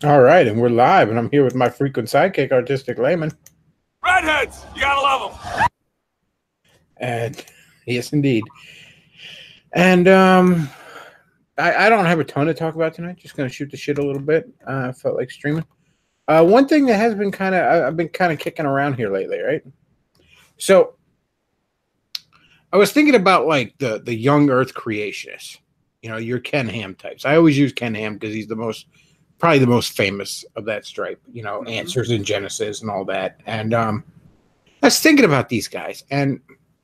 All right, and we're live, and I'm here with my frequent sidekick, Artistic Layman. Redheads, you gotta love them. And yes, indeed. And I don't have a ton to talk about tonight. Just gonna shoot the shit a little bit. I felt like streaming. One thing that has been I've been kind of kicking around here lately, right? So I was thinking about like the young Earth creationists. You know, your Ken Ham types. I always use Ken Ham because he's probably the most famous of that stripe. You know, Answers in Genesis and all that. And I was thinking about these guys, and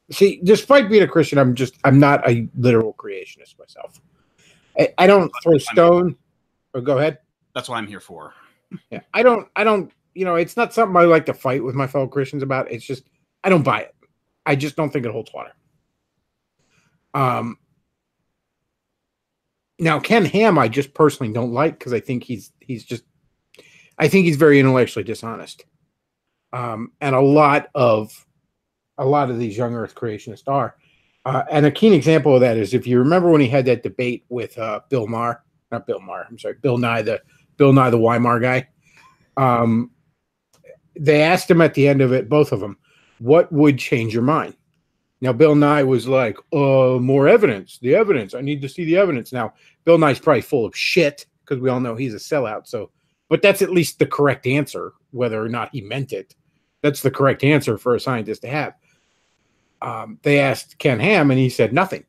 see, despite being a Christian, I'm not a literal creationist myself. I don't throw stone. Or go ahead. That's what I'm here for. Yeah, I don't. You know, it's not something I like to fight with my fellow Christians about. It's just I don't buy it. I just don't think it holds water. Now Ken Ham, I just personally don't like because I think he's very intellectually dishonest. And a lot of these young Earth creationists are. And a keen example of that is if you remember when he had that debate with Bill Nye, the Weimar guy. They asked him at the end of it, both of them, what would change your mind? Now, Bill Nye was like, more evidence, the evidence. I need to see the evidence. Now, Bill Nye's probably full of shit because we all know he's a sellout. So, but that's at least the correct answer, whether or not he meant it. That's the correct answer for a scientist to have. They asked Ken Ham, and he said nothing.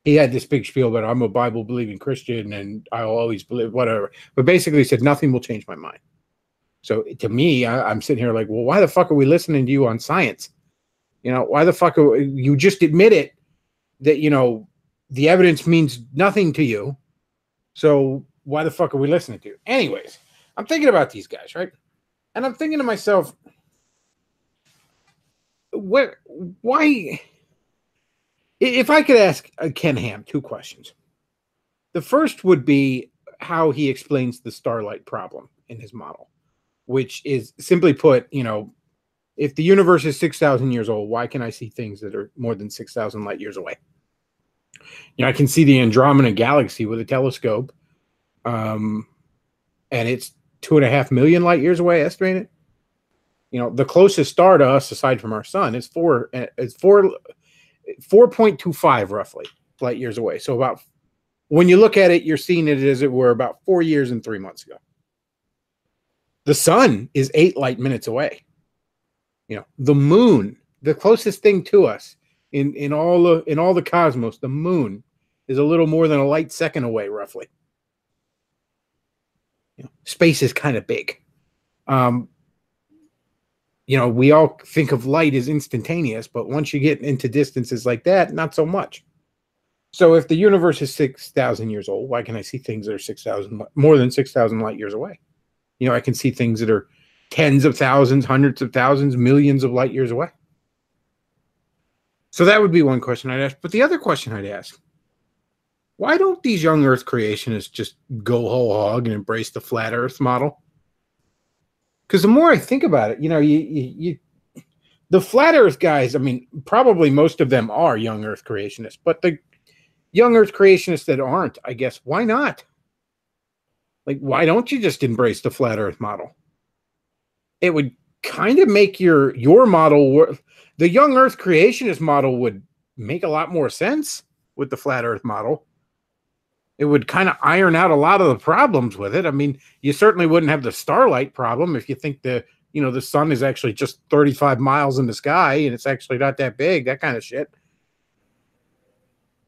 He had this big spiel about I'm a Bible-believing Christian, and I'll always believe whatever. But basically, he said nothing will change my mind. So to me, I'm sitting here like, well, why the fuck are we listening to you on science? You know, why the fuck you just admitted that, you know, the evidence means nothing to you. So why the fuck are we listening to you? Anyways, I'm thinking about these guys, right? And I'm thinking to myself, why? If I could ask Ken Ham 2 questions. The first would be how he explains the starlight problem in his model, which is simply put, you know, if the universe is 6,000 years old, why can I see things that are more than 6,000 light years away? You know, I can see the Andromeda galaxy with a telescope, and it's 2.5 million light years away, estimated. You know, the closest star to us, aside from our sun, is 4.25 roughly light years away. So about, when you look at it, you're seeing it as it were about 4 years and 3 months ago. The sun is 8 light minutes away. You know, the moon, the closest thing to us in all the cosmos, the moon is a little more than a light second away, roughly. You know, space is kind of big. You know, we all think of light as instantaneous, but once you get into distances like that, not so much. So if the universe is 6,000 years old, why can I see things that are more than 6,000 light years away? You know, I can see things that are tens of thousands, hundreds of thousands, millions of light years away. So that would be one question I'd ask. But the other question I'd ask, why don't these young Earth creationists just go whole hog and embrace the flat Earth model? Because the more I think about it, you know, the flat Earth guys, I mean, probably most of them are young Earth creationists, but the young Earth creationists that aren't, I guess, why not? Like, why don't you just embrace the flat Earth model? It would kind of make your model work. The young Earth creationist model would make a lot more sense with the flat Earth model. It would kind of iron out a lot of the problems with it. I mean, you certainly wouldn't have the starlight problem if you think the sun is actually just 35 miles in the sky and it's actually not that big, that kind of shit.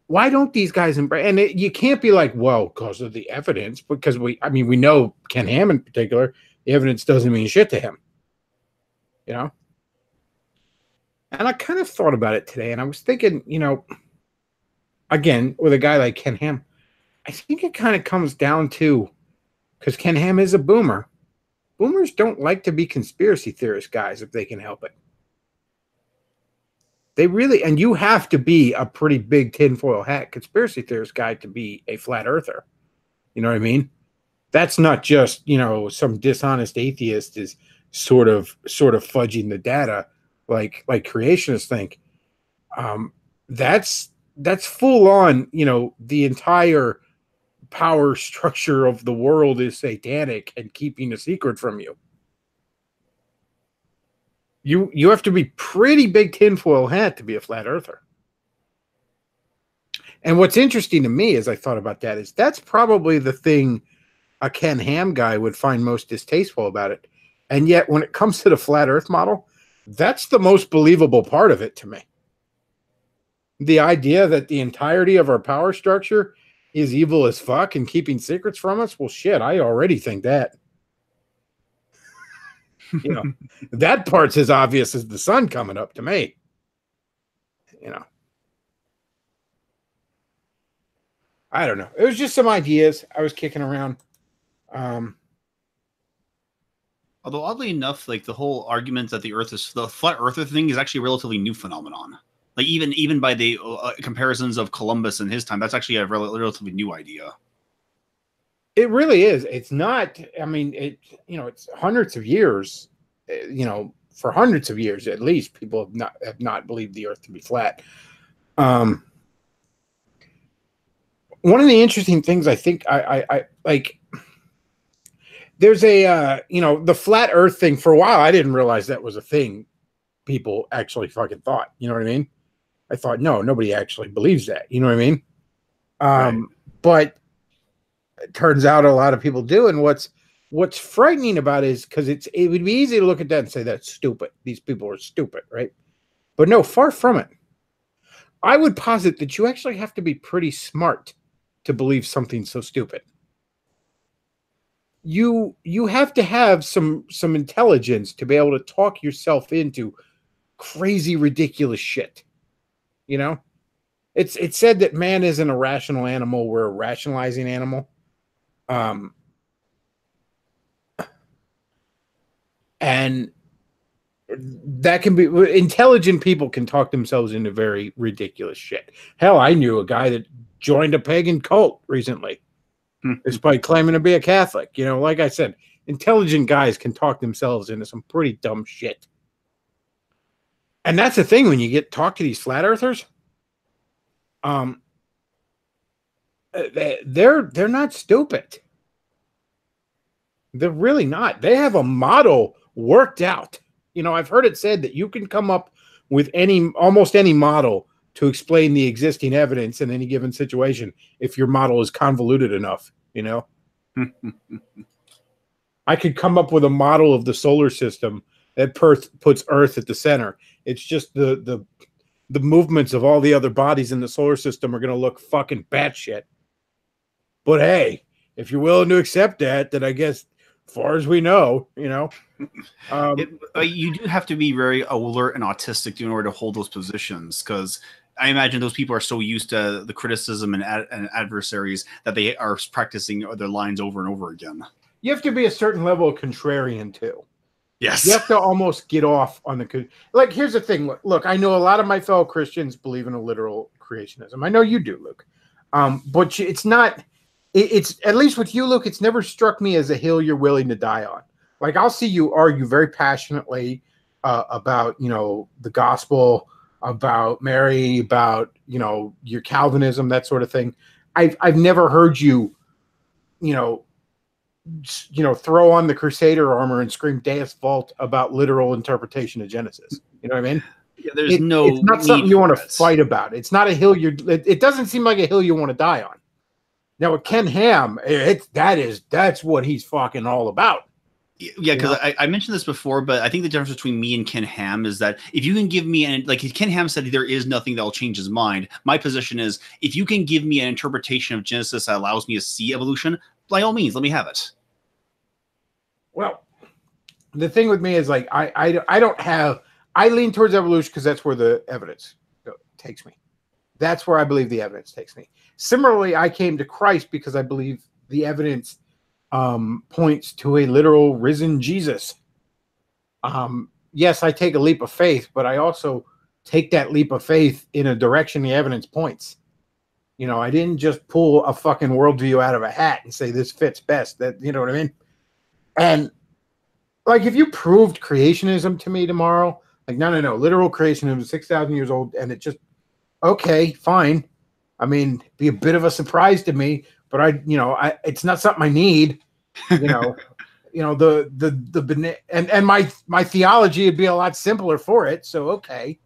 Why don't these guys embrace? And you can't be like, well, because of the evidence, because we know Ken Ham in particular, the evidence doesn't mean shit to him, you know? And I kind of thought about it today, and I was thinking, you know, again, with a guy like Ken Ham, I think it kind of comes down to, because Ken Ham is a boomer. Boomers don't like to be conspiracy theorist guys if they can help it. They really, and you have to be a pretty big tinfoil hat conspiracy theorist guy to be a flat earther. You know what I mean? That's not just, you know, some dishonest atheist is sort of fudging the data like creationists think. That's full on, you know, the entire power structure of the world is satanic and keeping a secret from you. You have to be pretty big tinfoil hat to be a flat earther. And what's interesting to me as I thought about that is that's probably the thing a Ken Ham guy would find most distasteful about it. And yet when it comes to the flat earth model, that's the most believable part of it to me. The idea that the entirety of our power structure is evil as fuck and keeping secrets from us, well, shit, I already think that. You know, that part's as obvious as the sun coming up to me. You know, I don't know. It was just some ideas I was kicking around. Although oddly enough, like the whole argument that the flat earther thing is actually a relatively new phenomenon. Like even by the comparisons of Columbus and his time, that's actually a relatively new idea. It really is. It's not. I mean, it's hundreds of years. For hundreds of years at least, people have not believed the Earth to be flat. One of the interesting things I think I like. There's a the flat Earth thing. For a while, I didn't realize that was a thing people actually fucking thought. You know what I mean? I thought, no, nobody actually believes that. You know what I mean? Right. But it turns out a lot of people do. And what's frightening about it is because it would be easy to look at that and say that's stupid. These people are stupid, right? But no, far from it. I would posit that you actually have to be pretty smart to believe something so stupid. You have to have some intelligence to be able to talk yourself into crazy, ridiculous shit. You know, it's said that man isn't a rational animal; we're a rationalizing animal. And that can be intelligent people can talk themselves into very ridiculous shit. Hell, I knew a guy that joined a pagan cult recently, despite claiming to be a Catholic. You know, like I said, intelligent guys can talk themselves into some pretty dumb shit. And that's the thing when you talk to these flat earthers, they're not stupid. They're really not. They have a model worked out. You know, I've heard it said that you can come up with almost any model to explain the existing evidence in any given situation if your model is convoluted enough, you know. I could come up with a model of the solar system that puts Earth at the center. It's just the movements of all the other bodies in the solar system are going to look fucking batshit. But hey, if you're willing to accept that, then I guess, as far as we know, you know, you do have to be very alert and autistic in order to hold those positions, because I imagine those people are so used to the criticism and adversaries that they are practicing their lines over and over again. You have to be a certain level of contrarian too. Yes. You have to almost get off on the... Like, here's the thing. Look, I know a lot of my fellow Christians believe in a literal creationism. I know you do, Luke. But it's not... It's at least with you, Luke, it's never struck me as a hill you're willing to die on. Like, I'll see you argue very passionately about, you know, the gospel, about Mary, about, you know, your Calvinism, that sort of thing. I've never heard you, you know, throw on the Crusader armor and scream Deus Vult about literal interpretation of Genesis. You know what I mean? Yeah, it's not something you want to fight about. It's not a hill it doesn't seem like a hill you want to die on. Now with Ken Ham, that's what he's fucking all about. Yeah, because I mentioned this before, but I think the difference between me and Ken Ham is that if you can give me like Ken Ham said, there is nothing that will change his mind. My position is if you can give me an interpretation of Genesis that allows me to see evolution, by all means, let me have it. Well, the thing with me is like I lean towards evolution because that's where the evidence takes me. That's where I believe the evidence takes me. Similarly, I came to Christ because I believe the evidence points to a literal risen Jesus. Yes, I take a leap of faith, but I also take that leap of faith in a direction the evidence points. You know, I didn't just pull a fucking worldview out of a hat and say this fits best. That, you know what I mean? And like, if you proved creationism to me tomorrow, like, no, literal creationism is 6,000 years old, and it just, okay, fine. I mean, be a bit of a surprise to me, but it's not something I need. And my theology would be a lot simpler for it. So okay,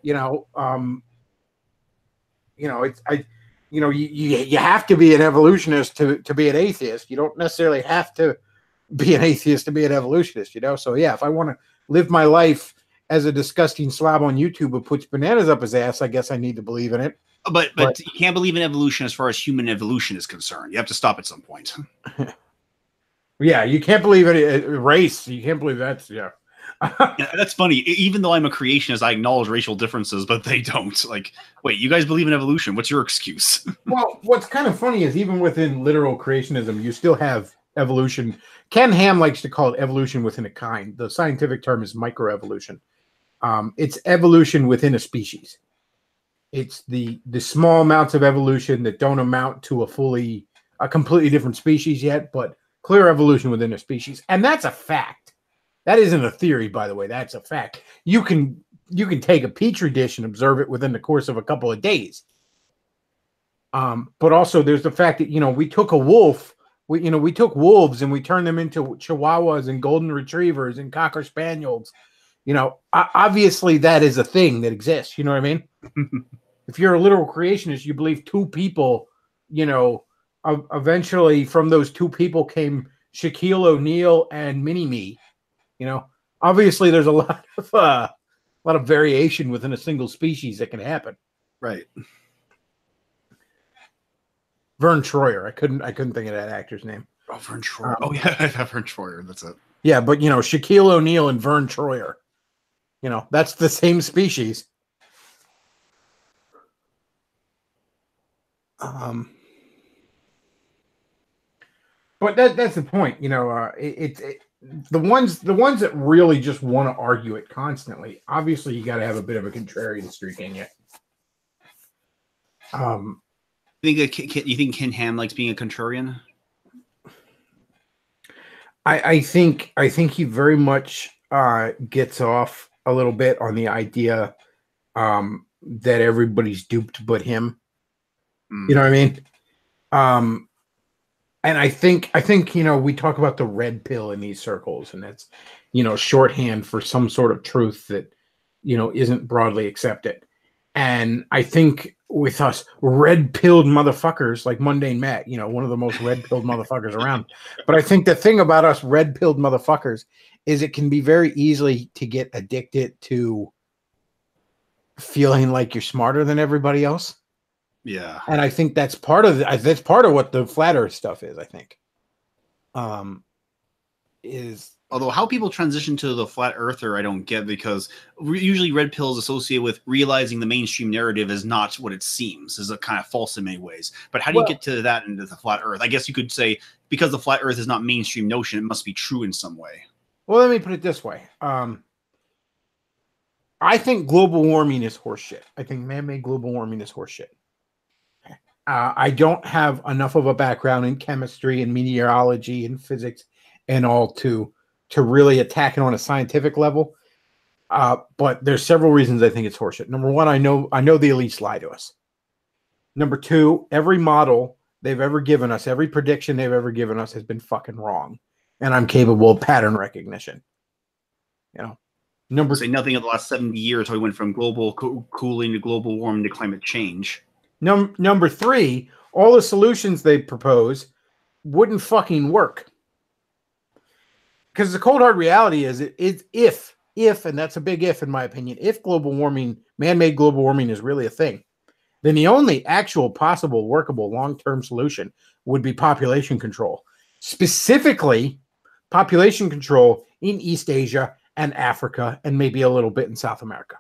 you have to be an evolutionist to be an atheist. You don't necessarily have to be an atheist to be an evolutionist. So yeah, if I want to live my life as a disgusting slob on YouTube who puts bananas up his ass, I guess I need to believe in it. But you can't believe in evolution as far as human evolution is concerned. You have to stop at some point. Yeah, you can't believe in race. You can't believe that's yeah. Yeah, that's funny. Even though I'm a creationist, I acknowledge racial differences, but they don't. Like, wait, you guys believe in evolution? What's your excuse? Well, what's kind of funny is even within literal creationism, you still have evolution. Ken Ham likes to call it evolution within a kind. The scientific term is microevolution. It's evolution within a species. It's the small amounts of evolution that don't amount to a completely different species yet, but clear evolution within a species. And that's a fact. That isn't a theory, by the way. That's a fact. You can take a petri dish and observe it within the course of a couple of days. But also there's the fact that, we took a wolf, we took wolves and we turned them into chihuahuas and golden retrievers and cocker spaniels. Obviously that is a thing that exists. You know what I mean? If you're a literal creationist, you believe two people, eventually from those two people came Shaquille O'Neal and Mini-Me. Obviously there's a lot of variation within a single species that can happen. Right. Vern Troyer. I couldn't think of that actor's name. Oh, Vern Troyer. Oh yeah, I have Vern Troyer. That's it. Yeah, but Shaquille O'Neal and Vern Troyer. That's the same species. But that's the point. The ones that really just want to argue it constantly. Obviously, you got to have a bit of a contrarian streak in you. You think Ken Ham likes being a contrarian? I think he very much gets off a little bit on the idea that everybody's duped but him. You know what I mean? And I think we talk about the red pill in these circles, and that's shorthand for some sort of truth that isn't broadly accepted. And I think with us red-pilled motherfuckers like Mundane Matt, one of the most red-pilled motherfuckers around. But I think the thing about us red-pilled motherfuckers is it can be very easily to get addicted to feeling like you're smarter than everybody else. Yeah. And I think that's part of what the flat earth stuff is, I think. Although how people transition to the flat earther, I don't get, because usually red pill is associated with realizing the mainstream narrative is not what it seems, is a kind of false in many ways. But how do you get to that into the flat earth? I guess you could say because the flat earth is not mainstream notion, it must be true in some way. Well, let me put it this way. I think global warming is horseshit. I think man-made global warming is horseshit. I don't have enough of a background in chemistry and meteorology and physics and all to really attack it on a scientific level. But there's several reasons I think it's horseshit. Number one, I know the elites lie to us. Number two, every model they've ever given us, every prediction they've ever given us has been fucking wrong. And I'm capable of pattern recognition. Say nothing of the last 70 years how we went from global cooling to global warming to climate change. Number three, all the solutions they propose wouldn't fucking work. Because the cold hard reality is if, and that's a big if in my opinion, if global warming, man-made global warming is really a thing, then the only actual possible workable long-term solution would be population control. Specifically, population control in East Asia and Africa and maybe a little bit in South America.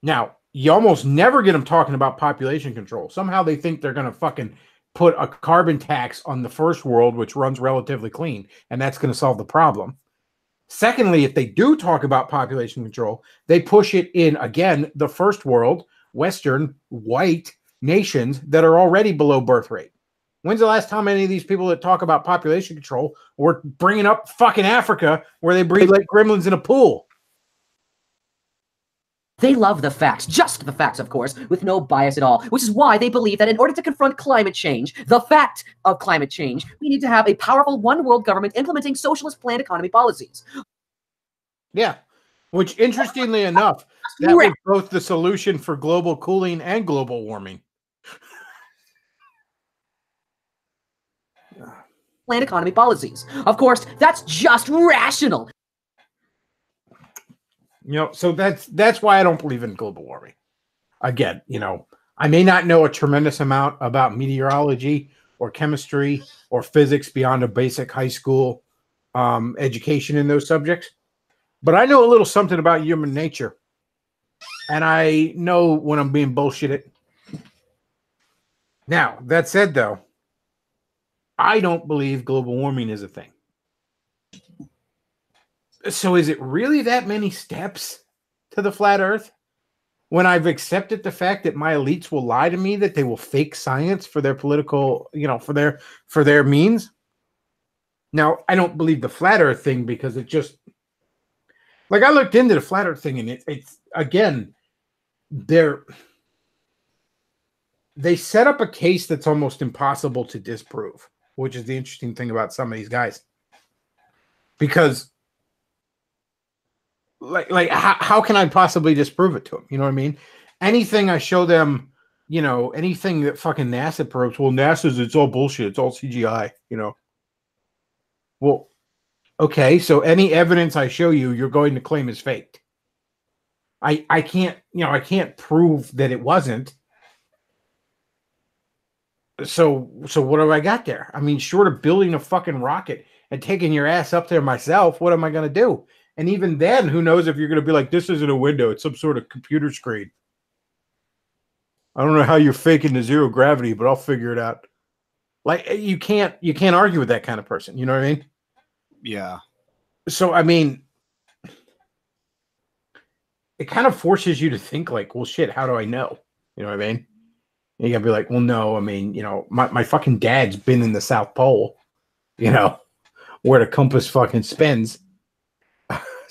Now, you almost never get them talking about population control. Somehow they think they're going to fucking put a carbon tax on the first world, which runs relatively clean, and that's going to solve the problem. Secondly, if they do talk about population control, they push it in, again, the first world, Western, white nations that are already below birth rate. When's the last time any of these people that talk about population control were bringing up fucking Africa where they breathe like gremlins in a pool? They love the facts, just the facts, of course, with no bias at all, which is why they believe that in order to confront climate change, the fact of climate change, we need to have a powerful one-world government implementing socialist planned economy policies. Yeah, which, interestingly enough, that was both the solution for global cooling and global warming. Planned economy policies. Of course, that's just rational. You know, so that's why I don't believe in global warming. Again, you know, I may not know a tremendous amount about meteorology or chemistry or physics beyond a basic high school education in those subjects, but I know a little something about human nature, and I know when I'm being bullshitted. Now, that said, though, I don't believe global warming is a thing. So is it really that many steps to the flat earth when I've accepted the fact that my elites will lie to me, that they will fake science for their political, you know, for their means? Now, I don't believe the flat earth thing because it just, like, I looked into the flat earth thing, and it's again, they set up a case that's almost impossible to disprove, which is the interesting thing about some of these guys. Because like how can I possibly disprove it to them? You know what I mean? Anything I show them, you know, anything that fucking NASA probes, well, NASA's, it's all bullshit. It's all CGI, you know. Well, okay, so any evidence I show you, you're going to claim is faked. I can't, you know, I can't prove that it wasn't. So what have I got there? I mean, short of building a fucking rocket and taking your ass up there myself, what am I going to do? And even then, who knows if you're going to be like, this isn't a window, it's some sort of computer screen. I don't know how you're faking the zero gravity, but I'll figure it out. Like, you can't argue with that kind of person. You know what I mean? Yeah. So, I mean, it kind of forces you to think like, well, shit, how do I know? You know what I mean? And you gotta be like, well, no, I mean, you know, my fucking dad's been in the South Pole, you know, where the compass fucking spins.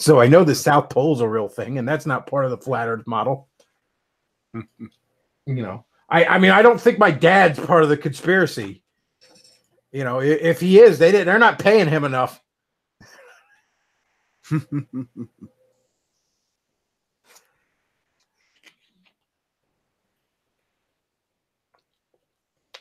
So I know the South Pole's a real thing, and that's not part of the flat Earth model. You know, I mean, I don't think my dad's part of the conspiracy. You know, if he is, they're not paying him enough.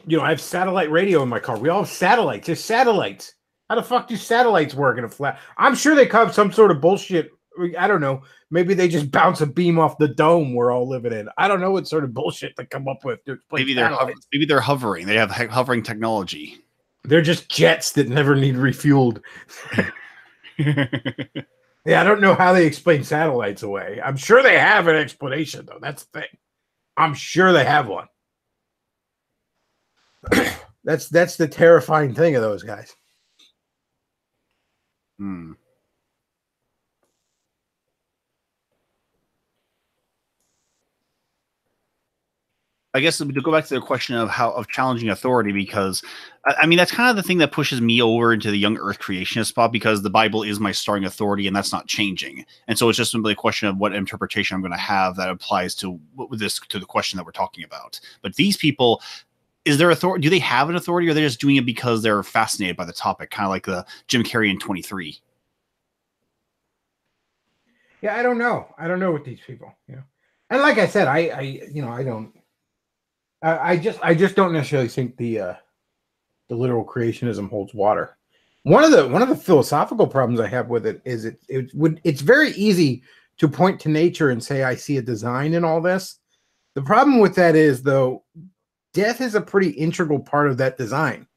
You know, I have satellite radio in my car. We all have satellites. There's satellites. How the fuck do satellites work in a flat? I'm sure they have some sort of bullshit. I don't know. Maybe they just bounce a beam off the dome we're all living in. I don't know what sort of bullshit they come up with. Maybe they're hovering. They have hovering technology. They're just jets that never need refueled. Yeah, I don't know how they explain satellites away. I'm sure they have an explanation, though. That's the thing. I'm sure they have one. That's the terrifying thing of those guys. Hmm. I guess to go back to the question of challenging authority, because I mean that's kind of the thing that pushes me over into the young Earth creationist spot, because the Bible is my starting authority, and that's not changing. And so it's just simply a question of what interpretation I'm going to have that applies to the question that we're talking about. But these people, is their authority? Do they have an authority, or are they just doing it because they're fascinated by the topic, kind of like the Jim Carrey in 23? Yeah, I don't know. I don't know with these people. You know, and like I said, I don't. I just don't necessarily think the literal creationism holds water. One of the philosophical problems I have with it is it's very easy to point to nature and say I see a design in all this. The problem with that is, though, death is a pretty integral part of that design.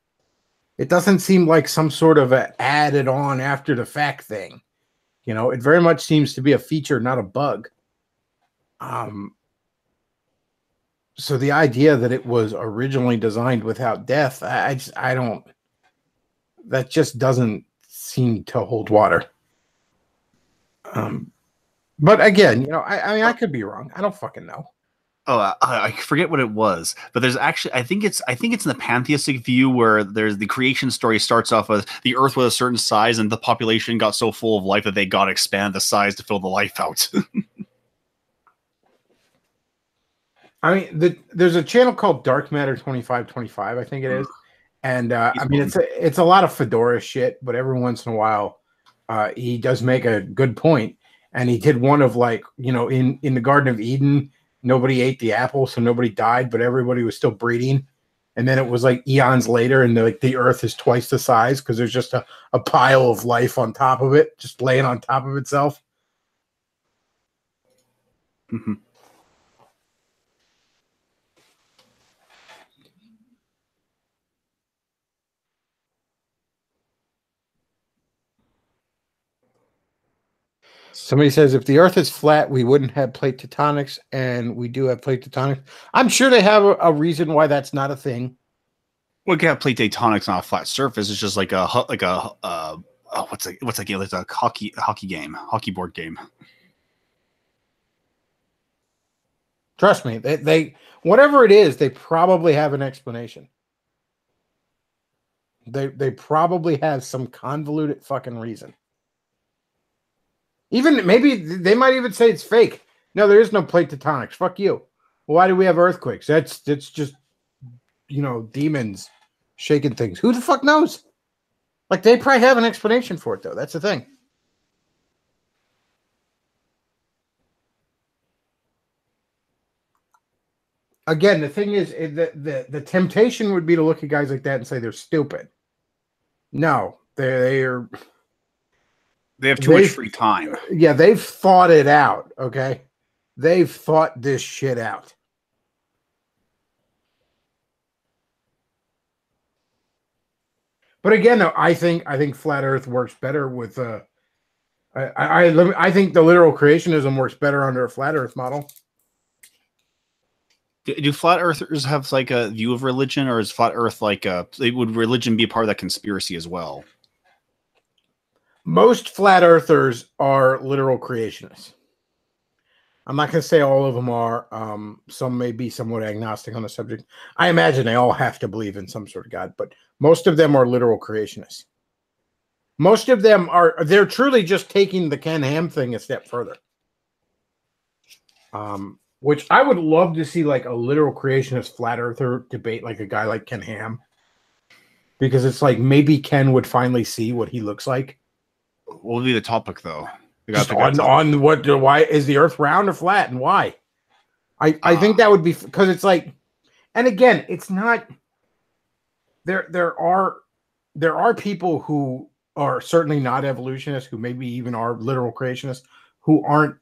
It doesn't seem like some sort of a added on after the fact thing. You know, it very much seems to be a feature, not a bug. So the idea that it was originally designed without death, I don't. That just doesn't seem to hold water. But again, you know, I mean, I could be wrong. I don't fucking know. Oh, I forget what it was, but there's actually, I think it's in the pantheistic view where there's the creation story starts off with the Earth was a certain size and the population got so full of life that they got to expand the size to fill the life out. I mean, there's a channel called Dark Matter 2525, I think it is, and I mean it's a lot of fedora shit, but every once in a while, he does make a good point, and he did one of like in the Garden of Eden, nobody ate the apple, so nobody died, but everybody was still breeding, and then it was like eons later, and the Earth is twice the size because there's just a pile of life on top of it, just laying on top of itself. Mm-hmm. Somebody says if the Earth is flat, we wouldn't have plate tectonics, and we do have plate tectonics. I'm sure they have a reason why that's not a thing. We can have plate tectonics on a flat surface. It's just like a what's a game? It's a hockey board game. Trust me, they whatever it is, they probably have an explanation. They probably have some convoluted fucking reason. Even maybe they might even say it's fake. No, there is no plate tectonics. Fuck you. Why do we have earthquakes? That's just demons shaking things. Who the fuck knows? Like they probably have an explanation for it though. That's the thing. Again, the thing is the temptation would be to look at guys like that and say they're stupid. No, they have too much free time. Yeah, they've thought it out, okay? They've thought this shit out. But again, though, I think flat Earth works better with I think the literal creationism works better under a flat Earth model. Do flat earthers have like a view of religion, or is flat Earth like would religion be a part of that conspiracy as well? Most flat earthers are literal creationists. I'm not going to say all of them are. Some may be somewhat agnostic on the subject. I imagine they all have to believe in some sort of God, but most of them are literal creationists. Most of them they're truly just taking the Ken Ham thing a step further. Which I would love to see like a literal creationist flat earther debate like a guy like Ken Ham. Because it's like maybe Ken would finally see what he looks like. What would be the topic though? Just on why is the Earth round or flat and why? I think that would be because it's like, and again, it's not there are people who are certainly not evolutionists, who maybe even are literal creationists, who aren't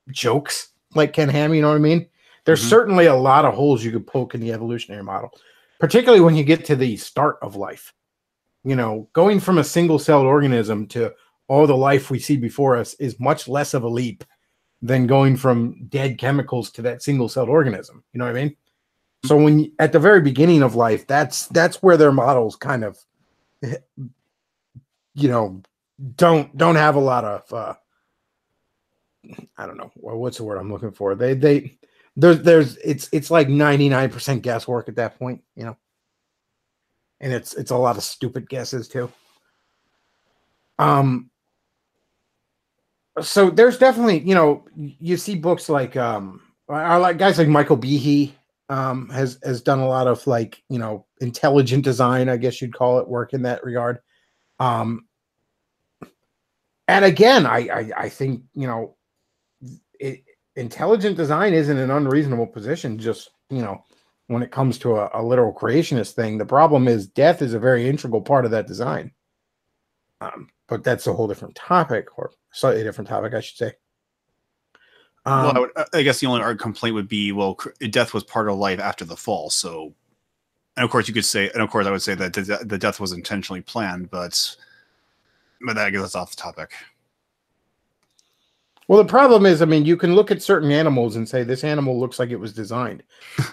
jokes like Ken Ham, you know what I mean? There's certainly a lot of holes you could poke in the evolutionary model, particularly when you get to the start of life. Going from a single-celled organism to all the life we see before us is much less of a leap than going from dead chemicals to that single-celled organism. You know what I mean? So when at the very beginning of life, that's where their models kind of, don't have a lot of, I don't know what's the word I'm looking for. It's like 99% guesswork at that point, and it's a lot of stupid guesses too. So there's definitely, you see books like guys like Michael Behe has done a lot of like, intelligent design, I guess you'd call it, work in that regard. And again, I think, intelligent design isn't an unreasonable position, just, when it comes to a literal creationist thing. The problem is death is a very integral part of that design. But that's a whole different topic, or slightly different topic, I should say. Well, I guess the only complaint would be, well, death was part of life after the fall. So, and of course you could say, and of course I would say that the death was intentionally planned, but I guess that's off the topic. Well, the problem is, I mean, you can look at certain animals and say this animal looks like it was designed,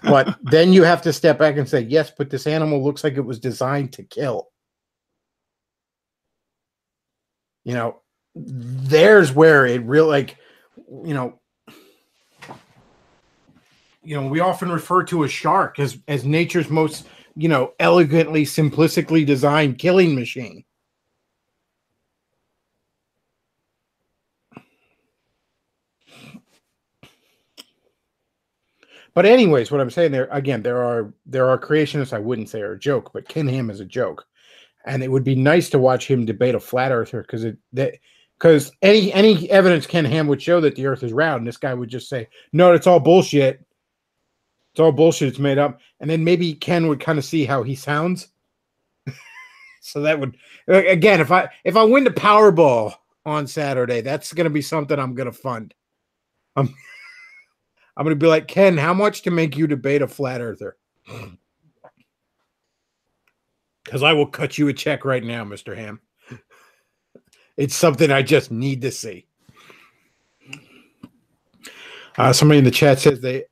but then you have to step back and say, yes, but this animal looks like it was designed to kill. There's where it really, we often refer to a shark as nature's most, elegantly, simplistically designed killing machine. But anyways, what I'm saying there again, there are creationists I wouldn't say are a joke, but Ken Ham is a joke, and it would be nice to watch him debate a flat earther because any evidence Ken Ham would show that the Earth is round, this guy would just say, no, it's all bullshit. It's all bullshit. It's made up, and then maybe Ken would kind of see how he sounds. So that would again, if I win the Powerball on Saturday, that's going to be something I'm going to fund. I'm going to be like, Ken, how much to make you debate a flat earther? Because I will cut you a check right now, Mr. Ham. It's something I just need to see. Somebody in the chat says the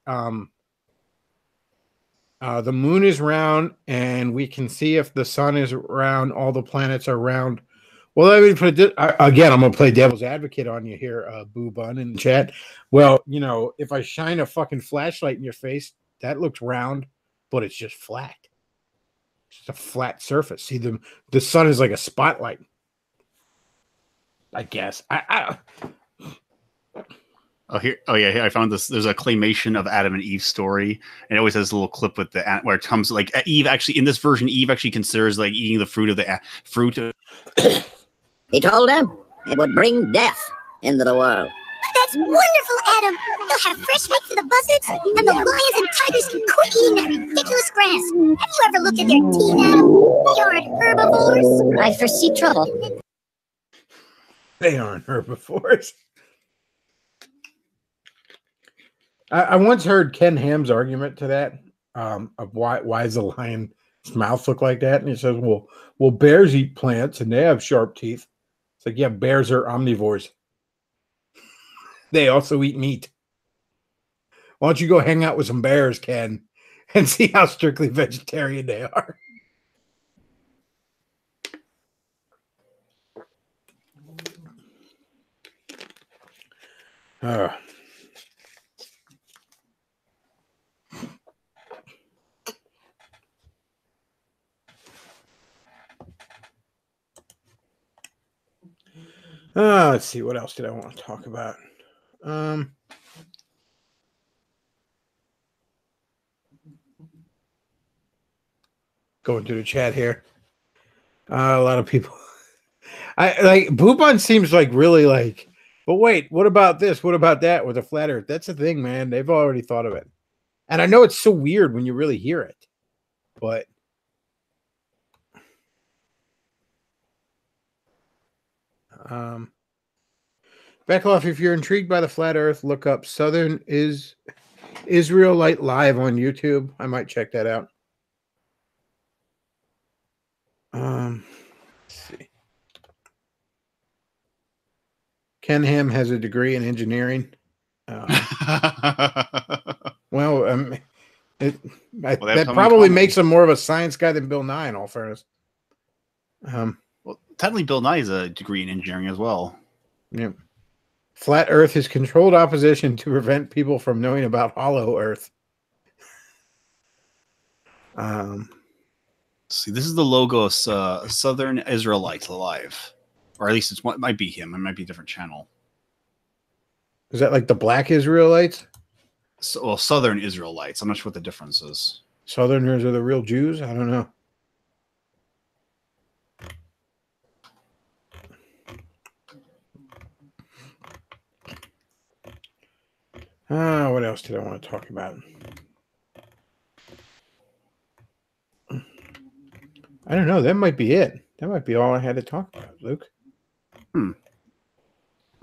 moon is round and we can see if the sun is round, all the planets are round. Well, I mean, again, I'm going to play devil's advocate on you here, Boo Bun in the chat. Well, you know, if I shine a fucking flashlight in your face, that looks round, but it's just flat. It's just a flat surface. See, the sun is like a spotlight. I guess. Oh yeah, I found this. There's a claymation of Adam and Eve's story, and it always has a little clip with where it comes like Eve actually in this version. Eve actually considers like eating the fruit of the fruit. He told him it would bring death into the world. That's wonderful, Adam. They'll have fresh meat for the buzzards, and the lions and tigers can quit eating that ridiculous grass. Have you ever looked at their teeth, Adam? They aren't herbivores. I foresee trouble. They aren't herbivores. I once heard Ken Ham's argument to that of why does the lion's mouth look like that, and he says, well, bears eat plants and they have sharp teeth. It's like, yeah, bears are omnivores. They also eat meat. Why don't you go hang out with some bears, Ken, and see how strictly vegetarian they are? Let's see. What else did I want to talk about? Going through the chat here. A lot of people. I like Boopon seems like really like, but wait, what about this? What about that with a flat earth? That's the thing, man. They've already thought of it. And I know it's so weird when you really hear it, but Bechtloff, if you're intrigued by the flat earth, look up Southern Israelite Live on YouTube. I might check that out. Let's see. Ken Ham has a degree in engineering. Well, that probably makes him more of a science guy than Bill Nye, in all fairness. Well, technically, Bill Nye has a degree in engineering as well. Yeah. Flat Earth is controlled opposition to prevent people from knowing about Hollow Earth. See, this is the logo of Southern Israelites Alive, or at least it might be him. It might be a different channel. Is that like the Black Israelites? So, well, Southern Israelites. I'm not sure what the difference is. Southerners are the real Jews? I don't know. What else did I want to talk about? I don't know. That might be it. That might be all I had to talk about, Luke. Oh,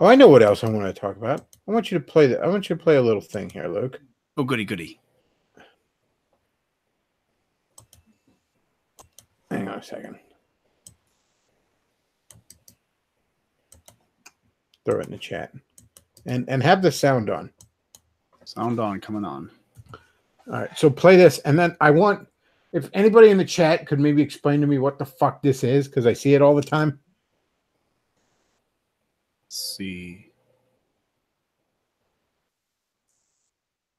I know what else I want to talk about. I want you to play I want you to play a little thing here, Luke. Oh, goody, goody. Hang on a second. Throw it in the chat. And have the sound on. Sound on, coming on. All right, so play this, and then I want, if anybody in the chat could maybe explain to me what the fuck this is, because I see it all the time. Let's see.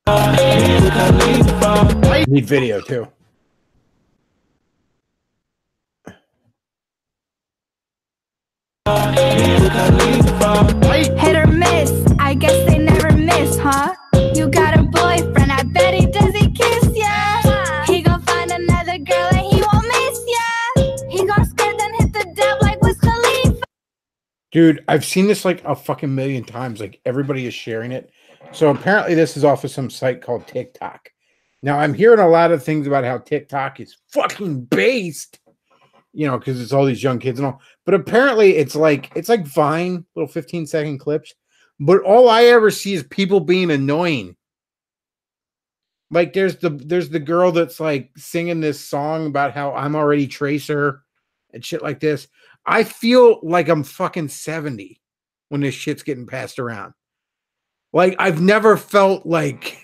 I need video too. Hit or miss, I guess they never miss, huh? You got a boyfriend, I bet he does. Dude, I've seen this like a fucking million times. Like everybody is sharing it. So apparently this is off of some site called TikTok. Now I'm hearing a lot of things about how TikTok is fucking based, you know, because it's all these young kids and all. But apparently it's like Vine, little 15-second clips. But all I ever see is people being annoying. Like there's the girl that's like singing this song about how I'm already Tracer and shit like this. I feel like I'm fucking 70 when this shit's getting passed around. Like I've never felt like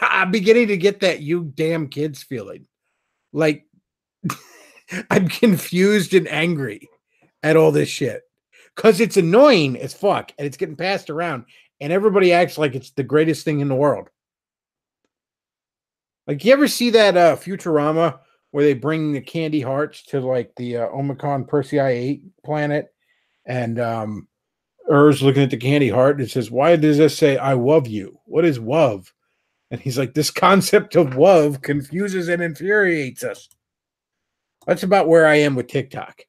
I'm beginning to get that you damn kids feeling. Like I'm confused and angry at all this shit. Because it's annoying as fuck and it's getting passed around and everybody acts like it's the greatest thing in the world. Like, you ever see that Futurama where they bring the candy hearts to like the Omicron Persei 8 planet, and Ur's looking at the candy heart and it says, "Why does this say I love you? What is love?" And he's like, "This concept of love confuses and infuriates us." That's about where I am with TikTok.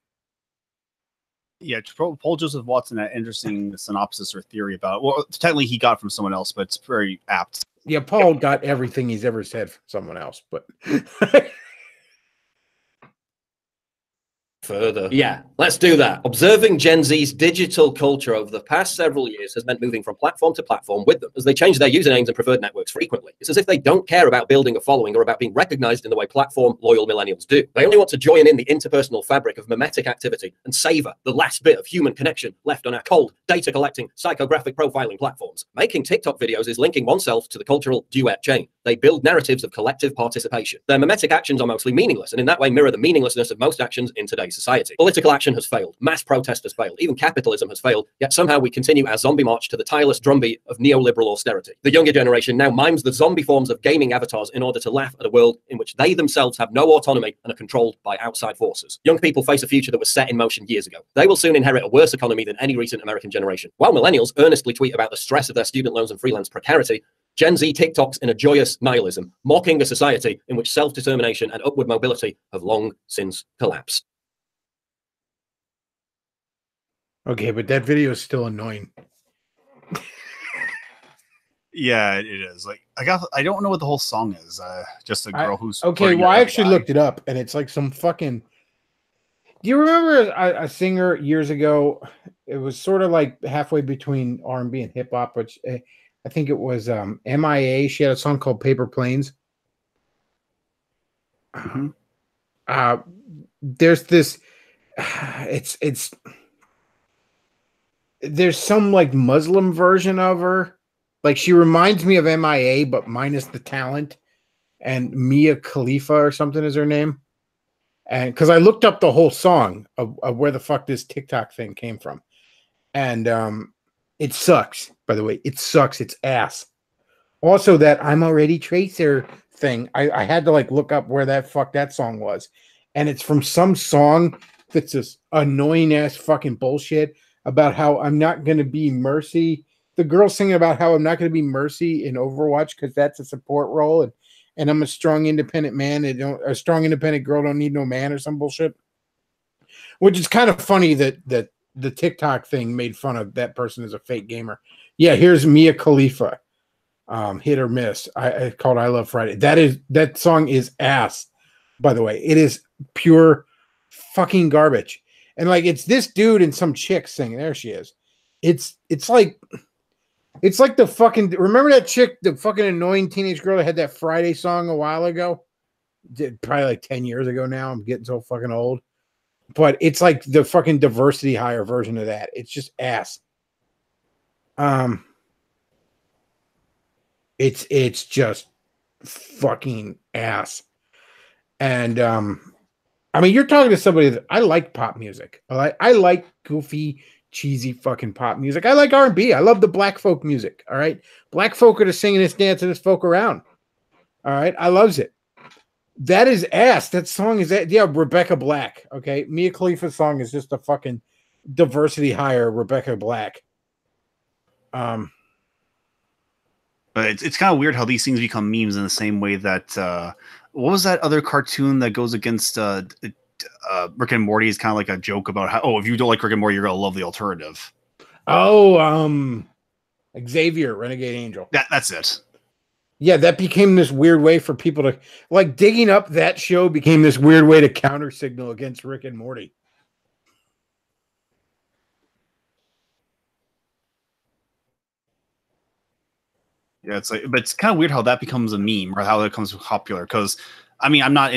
Yeah, Paul Joseph Watson had interesting synopsis or theory about. Well, technically he got from someone else, but it's very apt. Yeah, Paul got everything he's ever said from someone else, but further. Yeah, let's do that. Observing Gen Z's digital culture over the past several years has meant moving from platform to platform with them as they change their usernames and preferred networks frequently. It's as if they don't care about building a following or about being recognized in the way platform-loyal millennials do. They only want to join in the interpersonal fabric of mimetic activity and savor the last bit of human connection left on our cold, data-collecting, psychographic profiling platforms. Making TikTok videos is linking oneself to the cultural duet chain. They build narratives of collective participation. Their mimetic actions are mostly meaningless, and in that way mirror the meaninglessness of most actions in today's society. Political action has failed. Mass protest has failed. Even capitalism has failed. Yet somehow we continue our zombie march to the tireless drumbeat of neoliberal austerity. The younger generation now mimes the zombie forms of gaming avatars in order to laugh at a world in which they themselves have no autonomy and are controlled by outside forces. Young people face a future that was set in motion years ago. They will soon inherit a worse economy than any recent American generation. While millennials earnestly tweet about the stress of their student loans and freelance precarity, Gen Z TikToks in a joyous nihilism, mocking a society in which self-determination and upward mobility have long since collapsed. okay, but that video is still annoying. Yeah, it is. Like I don't know what the whole song is. Just a girl who's okay. Well, I actually looked it up, and it's like some fucking. Do you remember a singer years ago? It was sort of like halfway between R&B and hip hop, which I think it was MIA. She had a song called Paper Planes. Mm-hmm. There's this. There's some like Muslim version of her. Like she reminds me of MIA, but minus the talent. And Mia Khalifa or something is her name. And because I looked up the whole song of where the fuck this TikTok thing came from. And it sucks, by the way. It sucks. It's ass. Also, that I'm already Tracer thing. I had to like look up where that fuck that song was. And it's from some song that's this annoying ass fucking bullshit about how I'm not going to be Mercy. The girl singing about how I'm not going to be Mercy in Overwatch because that's a support role. And I'm a strong, independent man. And a strong, independent girl don't need no man or some bullshit. Which is kind of funny that the TikTok thing made fun of that person as a fake gamer. Yeah, here's Mia Khalifa. Hit or miss. I called I Love Friday. That song is ass, by the way. It is pure fucking garbage. And like it's this dude and some chick singing. There she is. It's like the fucking, remember that chick, the fucking annoying teenage girl that had that Friday song a while ago? Probably like 10 years ago now. I'm getting so fucking old. But it's like the fucking diversity hire version of that. It's just ass. It's just fucking ass. And I mean, you're talking to somebody that I like pop music. I like goofy, cheesy fucking pop music. I like R&B. I love the black folk music. All right. Black folk are the singing this, dancing this folk around. All right. I loves it. That is ass. That song is that. Yeah. Rebecca Black. Okay. Mia Khalifa's song is just a fucking diversity hire. Rebecca Black. But it's kind of weird how these things become memes in the same way that what was that other cartoon that goes against Rick and Morty is kind of like a joke about how, if you don't like Rick and Morty, you're gonna love the alternative. Oh, Xavier, Renegade Angel. That's it. Yeah, that became this weird way for people to like digging up that show became this weird way to counter signal against Rick and Morty. Yeah, it's like, but it's kind of weird how that becomes a meme or how that becomes popular. Because I mean, I'm not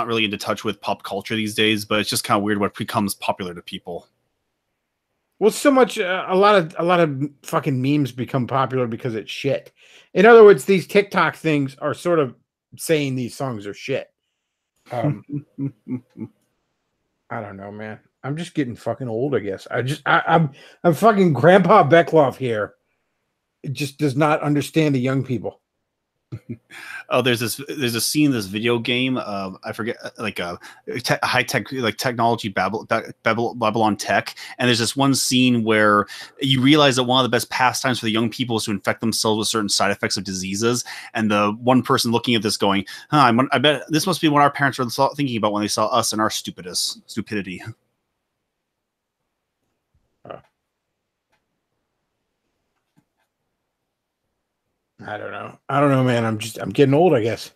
really into touch with pop culture these days, but it's just kind of weird what becomes popular to people. Well, so much a lot of fucking memes become popular because it's shit. In other words, these TikTok things are sort of saying these songs are shit. I don't know, man. I'm just getting fucking old, I guess. I'm fucking Grandpa Bechtloff here. It just does not understand the young people. Oh, there's a scene in this video game. I forget, like a high tech, like technology Babylon tech. And there's this one scene where you realize that one of the best pastimes for the young people is to infect themselves with certain side effects of diseases. And the one person looking at this going, I bet this must be what our parents were thinking about when they saw us and our stupidity. I don't know, man. I'm getting old, I guess.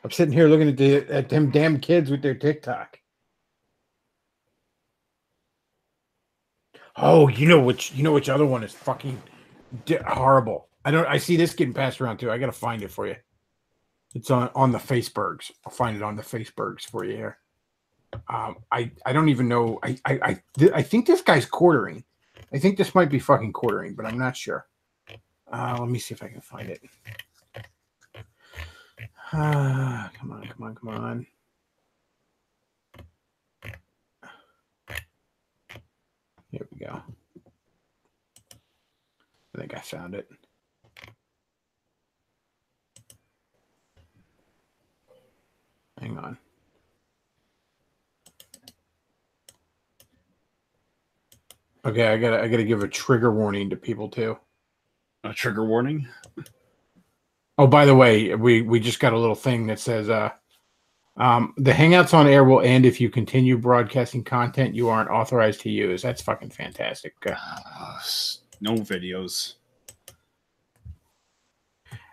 I'm sitting here looking at them damn kids with their TikTok. Oh, you know which other one is fucking horrible. I see this getting passed around too. I gotta find it for you. It's on the Facebergs. I'll find it on the Facebergs for you here. I don't even know. I think this guy's quartering. I think this might be fucking quartering, but I'm not sure. Let me see if I can find it. Come on. Here we go. I think I found it. Hang on. Okay, I gotta give a trigger warning to people too. A trigger warning? Oh, by the way, we just got a little thing that says the Hangouts on air will end if you continue broadcasting content you aren't authorized to use. That's fucking fantastic. No videos.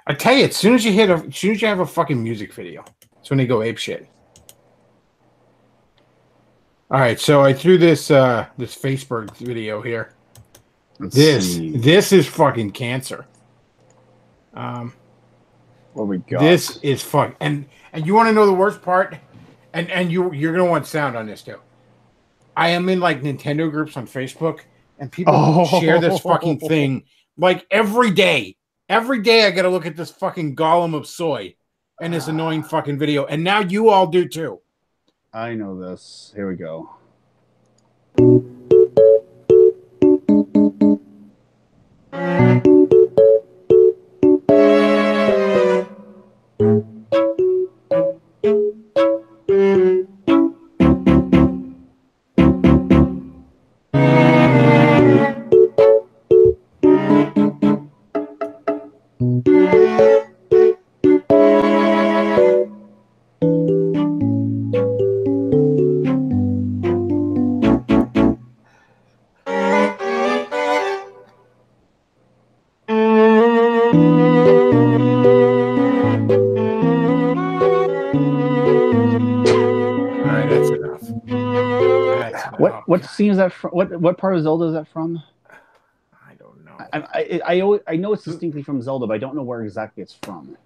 I tell you, as soon as you have a fucking music video, that's when they go ape shit. All right, so I threw this Facebook video here. This is fucking cancer. What we got? This is fuck. And you want to know the worst part? And you're gonna want sound on this too. I am in like Nintendo groups on Facebook, and people share this fucking thing like every day. Every day I gotta look at this fucking golem of soy and this annoying fucking video. And now you all do too. I know this. Here we go. What scene is that from? What part of Zelda is that from? I don't know. I know it's distinctly from Zelda, but I don't know where exactly it's from.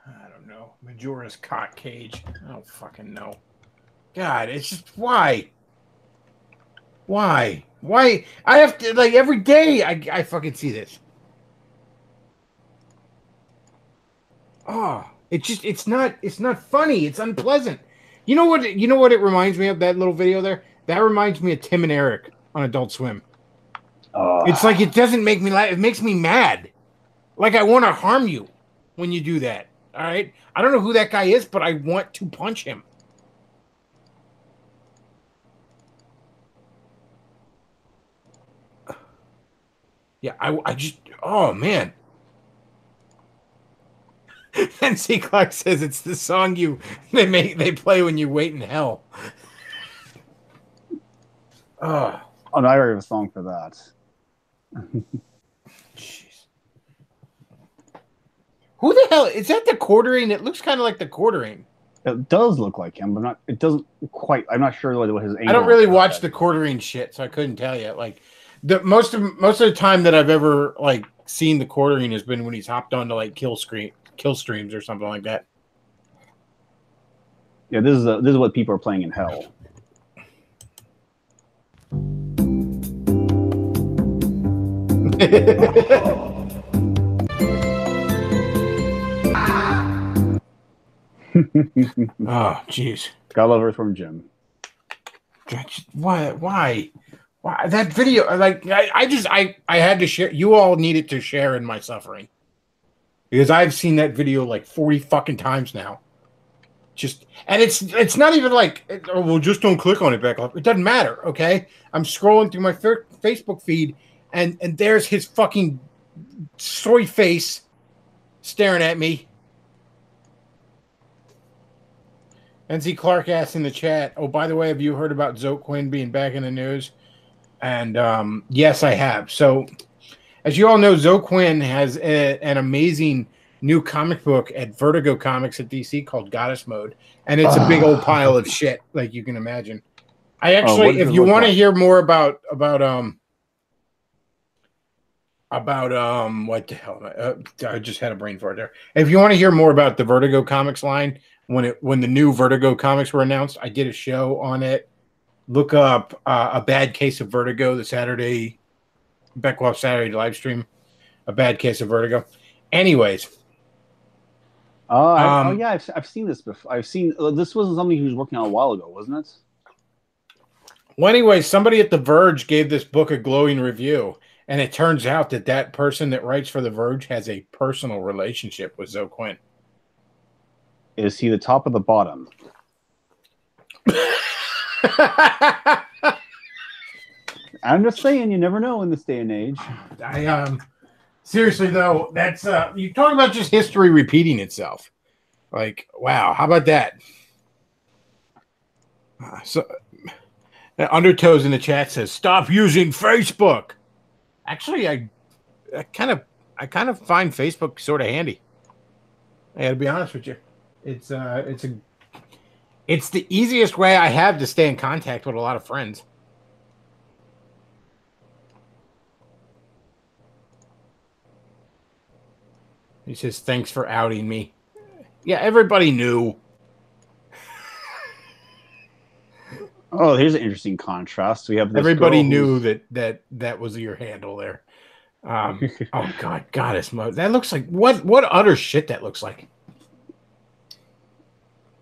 I don't know. Majora's cock cage. I don't fucking know. God, it's just why? Why? I have to like every day I fucking see this. Oh, it's not funny. It's unpleasant. You know what it reminds me of, that little video there? That reminds me of Tim and Eric on Adult Swim. It's like it doesn't make me laugh. It makes me mad. Like I want to harm you when you do that. All right? I don't know who that guy is, but I want to punch him. Yeah, I just, oh man. And C. Clark says it's the song they play when you wait in hell. Oh, Oh, no, I already have a song for that. jeez. Who the hell is that? The quartering? It looks kind of like the quartering. It does look like him, but not. It doesn't quite. I'm not sure what his. I don't really watch the quartering shit, so I couldn't tell you. Like the most of the time that I've ever like seen the quartering has been when he's hopped onto like kill streams or something like that. Yeah, this is what people are playing in hell. Oh, jeez. Gotta love Earthworm Jim. Why that video? Like, I had to share. You all needed to share in my suffering because I've seen that video like 40 fucking times now. And it's not even like, oh, well, just don't click on it, Bechtloff. It doesn't matter, okay? I'm scrolling through my Facebook feed, and there's his fucking soy face staring at me. NC Clark asked in the chat, oh, by the way, have you heard about Zoe Quinn being back in the news? And yes, I have. So, as you all know, Zoe Quinn has an amazing new comic book at Vertigo Comics at DC called Goddess Mode. And it's a big old pile of shit, like you can imagine. I actually, if you want to hear more about what the hell? I just had a brain fart there. If you want to hear more about the Vertigo Comics line, when the new Vertigo comics were announced, I did a show on it. Look up A Bad Case of Vertigo, the Bechtloff Saturday live stream. A Bad Case of Vertigo. Anyways. Yeah, I've seen this before. This wasn't something he was working on a while ago, wasn't it? Well, anyway, somebody at The Verge gave this book a glowing review, and it turns out that person that writes for The Verge has a personal relationship with Zoe Quinn. Is he the top or the bottom? I'm just saying, you never know in this day and age. Seriously though, that's you talk about just history repeating itself. Like, wow, how about that? So, Undertows in the chat says, "Stop using Facebook." Actually, I kind of find Facebook sort of handy. I gotta be honest with you. It's the easiest way I have to stay in contact with a lot of friends. He says, "Thanks for outing me." Yeah, everybody knew. Oh, here's an interesting contrast. We have this everybody knew that was your handle there. Oh God, Goddess Mode. That looks like what utter shit that looks like.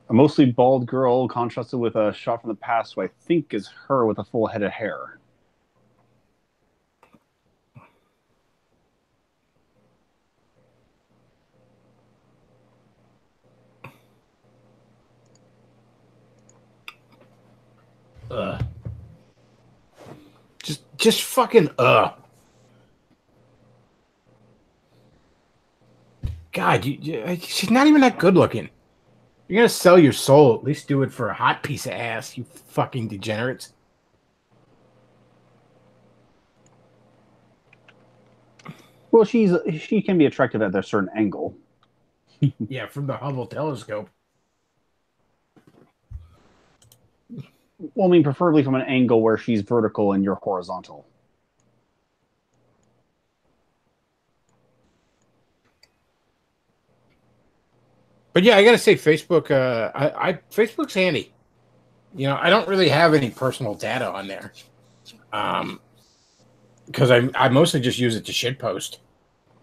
A mostly bald girl contrasted with a shot from the past, who I think is her with a full head of hair. Just fucking God, she's not even that good looking. You're gonna sell your soul, at least do it for a hot piece of ass, you fucking degenerates. Well, she can be attractive at a certain angle. Yeah, from the Hubble telescope. Well, I mean, preferably from an angle where she's vertical and you're horizontal. But yeah, I gotta say, Facebook. Facebook's handy. You know, I don't really have any personal data on there, because I mostly just use it to shitpost.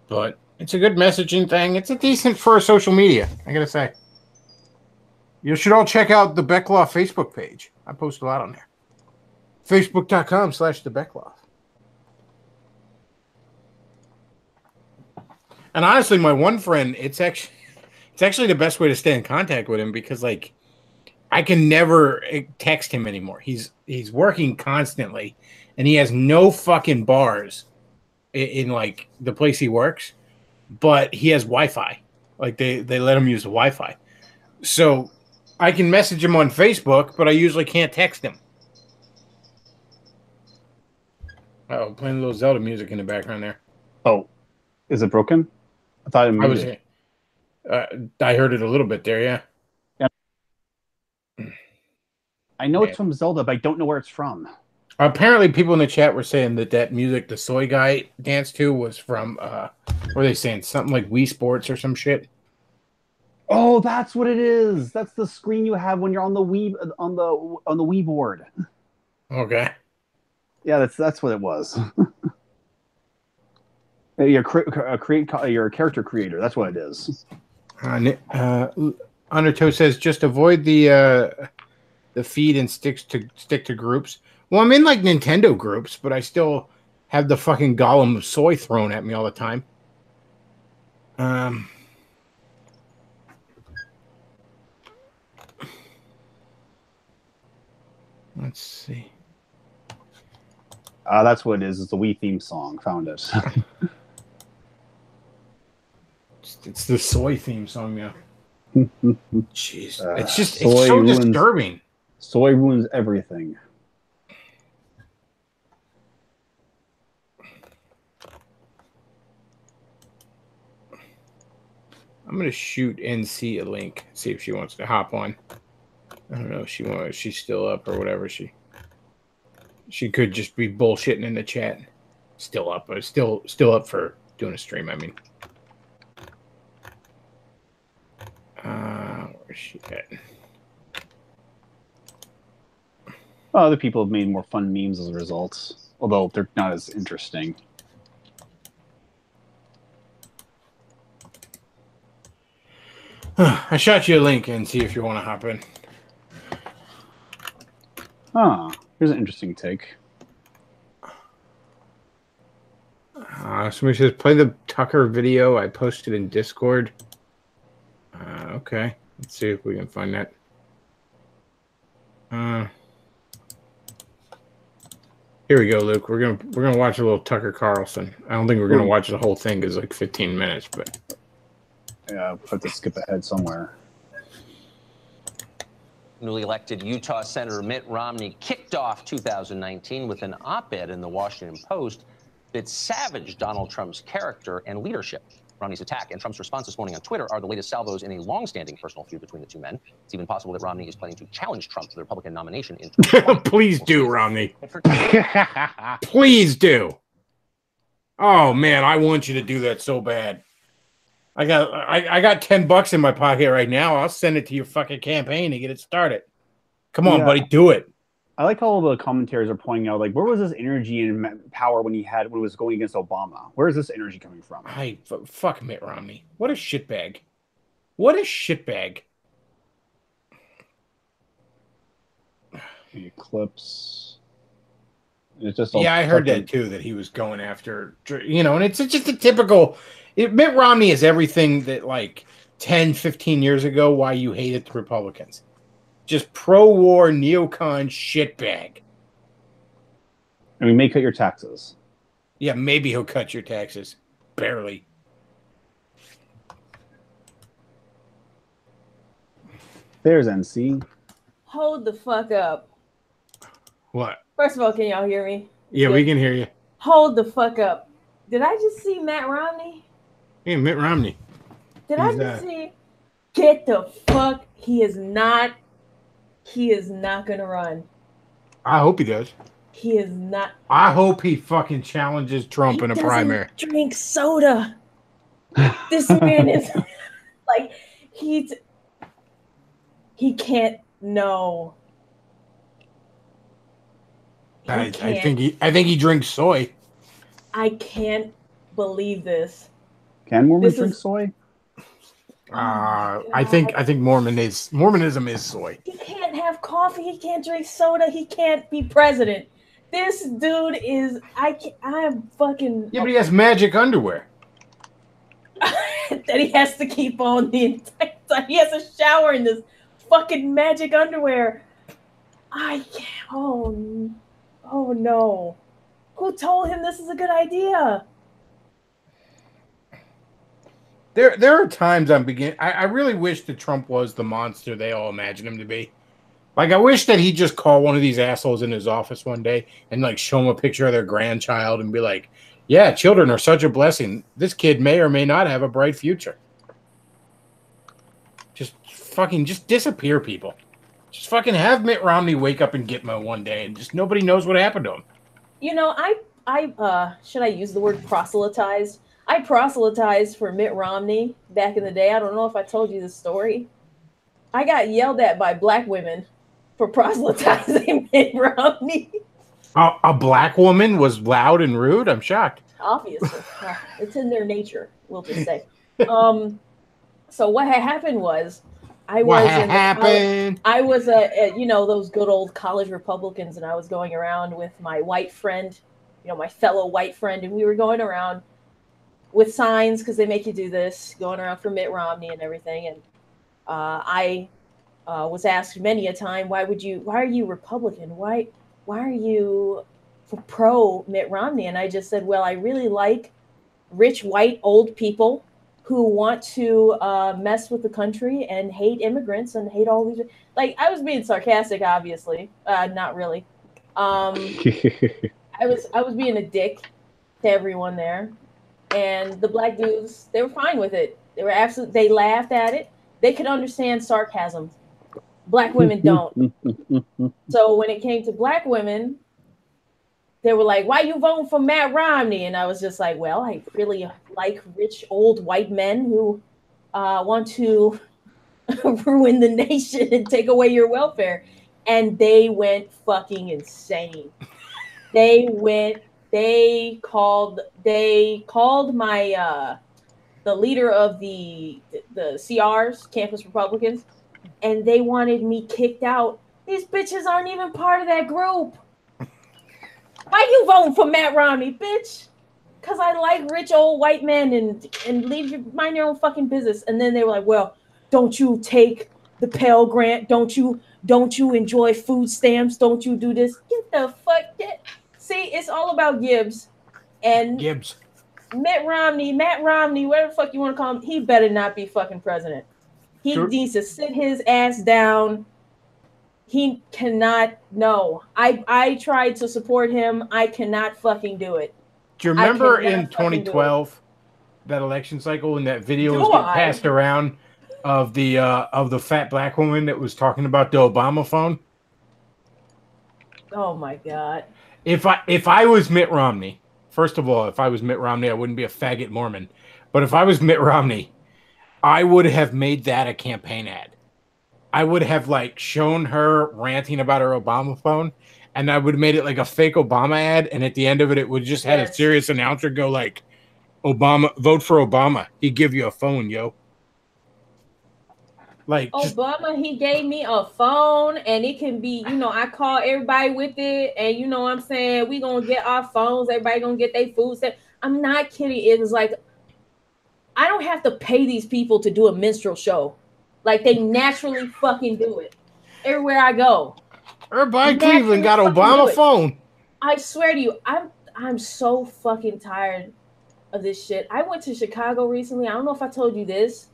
But it's a good messaging thing. It's a decent for social media, I gotta say. You should all check out the Bechtloff Facebook page. I post a lot on there. Facebook.com/the Bechtloff. And honestly, my one friend, it's actually the best way to stay in contact with him because, like, I can never text him anymore. He's working constantly, and he has no fucking bars in like the place he works, but he has Wi-Fi. Like they let him use the Wi-Fi, so I can message him on Facebook, but I usually can't text him. Oh, playing a little Zelda music in the background there. Oh, is it broken? I thought it I was. muted. I heard it a little bit there. Yeah. I know it's from Zelda, but I don't know where it's from. Apparently, people in the chat were saying that music the soy guy danced to was from. What are they saying? Something like Wii Sports or some shit. Oh, that's what it is. That's the screen you have when you're on the Wii board. Okay. Yeah, that's what it was. You're a character creator. That's what it is. Undertow says just avoid the feed and stick to groups. Well, I'm in like Nintendo groups, but I still have the fucking golem of soy thrown at me all the time. Let's see. That's what it is. It's the Wii theme song. Found it. It's the soy theme song now. Jeez, it's soy so ruins, disturbing. Soy ruins everything. I'm gonna shoot NC a link. See if she wants to hop on. I don't know if she's still up or whatever. She could just be bullshitting in the chat. Still up, but still up for doing a stream. I mean, where's she at? Other people have made more fun memes as a result, although they're not as interesting. I shot you a link and see if you want to hop in. Here's an interesting take. Somebody says play the Tucker video I posted in Discord. Okay, let's see if we can find that. Here we go, Luke. We're gonna watch a little Tucker Carlson. I don't think we're gonna watch the whole thing because it's like 15 minutes, but yeah, we'll have to skip ahead somewhere. Newly elected Utah Senator Mitt Romney kicked off 2019 with an op-ed in the Washington Post that savaged Donald Trump's character and leadership. Romney's attack and Trump's response this morning on Twitter are the latest salvos in a long-standing personal feud between the two men. It's even possible that Romney is planning to challenge Trump to the Republican nomination in 2020. Please do, Romney. Please do. Oh man, I want you to do that so bad. I got $10 in my pocket right now. I'll send it to your fucking campaign to get it started. Come on, buddy, do it. I like how all the commentators are pointing out, like, where was this energy and power when he was going against Obama? Where is this energy coming from? Fuck Mitt Romney. What a shitbag. What a shitbag. The eclipse. It's just I heard that too, that he was going after, and it's just a typical. Mitt Romney is everything that like 10, 15 years ago, why you hated the Republicans. Just pro-war neocon shitbag. And we may cut your taxes. Yeah, maybe he'll cut your taxes. Barely. There's NC. Hold the fuck up. What? First of all, can y'all hear me? Yeah, we can hear you. Hold the fuck up. Did I just see Matt Romney? Hey, Mitt Romney. Did I just see? Get the fuck. He is not gonna run. I hope he does. He is not. I hope he fucking challenges Trump in a primary. Drink soda. This man is like he can't know. I think he drinks soy. I can't believe this. Can Mormons drink soy? I think Mormonism is soy. He can't have coffee. He can't drink soda. He can't be president. This dude is. I am fucking. Yeah, but he has magic underwear. That he has to keep on the entire time. He has a shower in this fucking magic underwear. I can't. Oh no. Who told him this is a good idea? There are times I really wish that Trump was the monster they all imagine him to be. Like, I wish that he'd just call one of these assholes in his office one day and, like, show him a picture of their grandchild and be like, yeah, children are such a blessing. This kid may or may not have a bright future. Just disappear, people. Just fucking have Mitt Romney wake up in Gitmo one day and just nobody knows what happened to him. You know, I should I use the word proselytized? I proselytized for Mitt Romney back in the day. I don't know if I told you this story. I got yelled at by black women for proselytizing Mitt Romney. A black woman was loud and rude? I'm shocked. Obviously. It's in their nature, we'll just say. So what had happened was I was those good old college Republicans, and I was going around with my white friend, my fellow white friend, and we were going around with signs because they make you do this, going around for Mitt Romney and everything. And I was asked many a time, why are you Republican? Why are you pro Mitt Romney? And I just said, well, I really like rich white old people who want to mess with the country and hate immigrants and hate all these. Like, I was being sarcastic, obviously, not really. I was being a dick to everyone there, and the black dudes, they were fine with it. They laughed at it. They could understand sarcasm. Black women don't. So when it came to black women, they were like, why you voting for Matt Romney? And I was just like, well, I really like rich old white men who want to ruin the nation and take away your welfare. And they went fucking insane. They called my the leader of the CRs, Campus Republicans, and they wanted me kicked out. These bitches aren't even part of that group. Why you voting for Matt Romney, bitch? Because I like rich old white men and mind your own fucking business. And then they were like, well, don't you take the Pell Grant? Don't you enjoy food stamps? Don't you do this? Get the fuck. See, it's all about Gibbs. And Gibbs. Matt Romney, whatever the fuck you want to call him, he better not be fucking president. He needs to sit his ass down. He cannot. No, I tried to support him. I cannot fucking do it. Do you remember in 2012 that election cycle when that video was getting passed around of the fat black woman that was talking about the Obama phone? Oh my God. If I was Mitt Romney, first of all, if I was Mitt Romney, I wouldn't be a faggot Mormon. But if I was Mitt Romney, I would have made that a campaign ad. I would have shown her ranting about her Obama phone, and I would have made it like a fake Obama ad, and at the end of it, it would just had a serious announcer go like, Obama, vote for Obama. He'd give you a phone, yo. Obama, he gave me a phone, and it can be, I call everybody with it, and you know what I'm saying? We gonna get our phones, everybody gonna get their food set. I'm not kidding. It was like, I don't have to pay these people to do a minstrel show. Like, they naturally fucking do it. Everywhere I go. Everybody in Cleveland got Obama phone. I swear to you, I'm so fucking tired of this shit. I went to Chicago recently. I don't know if I told you this.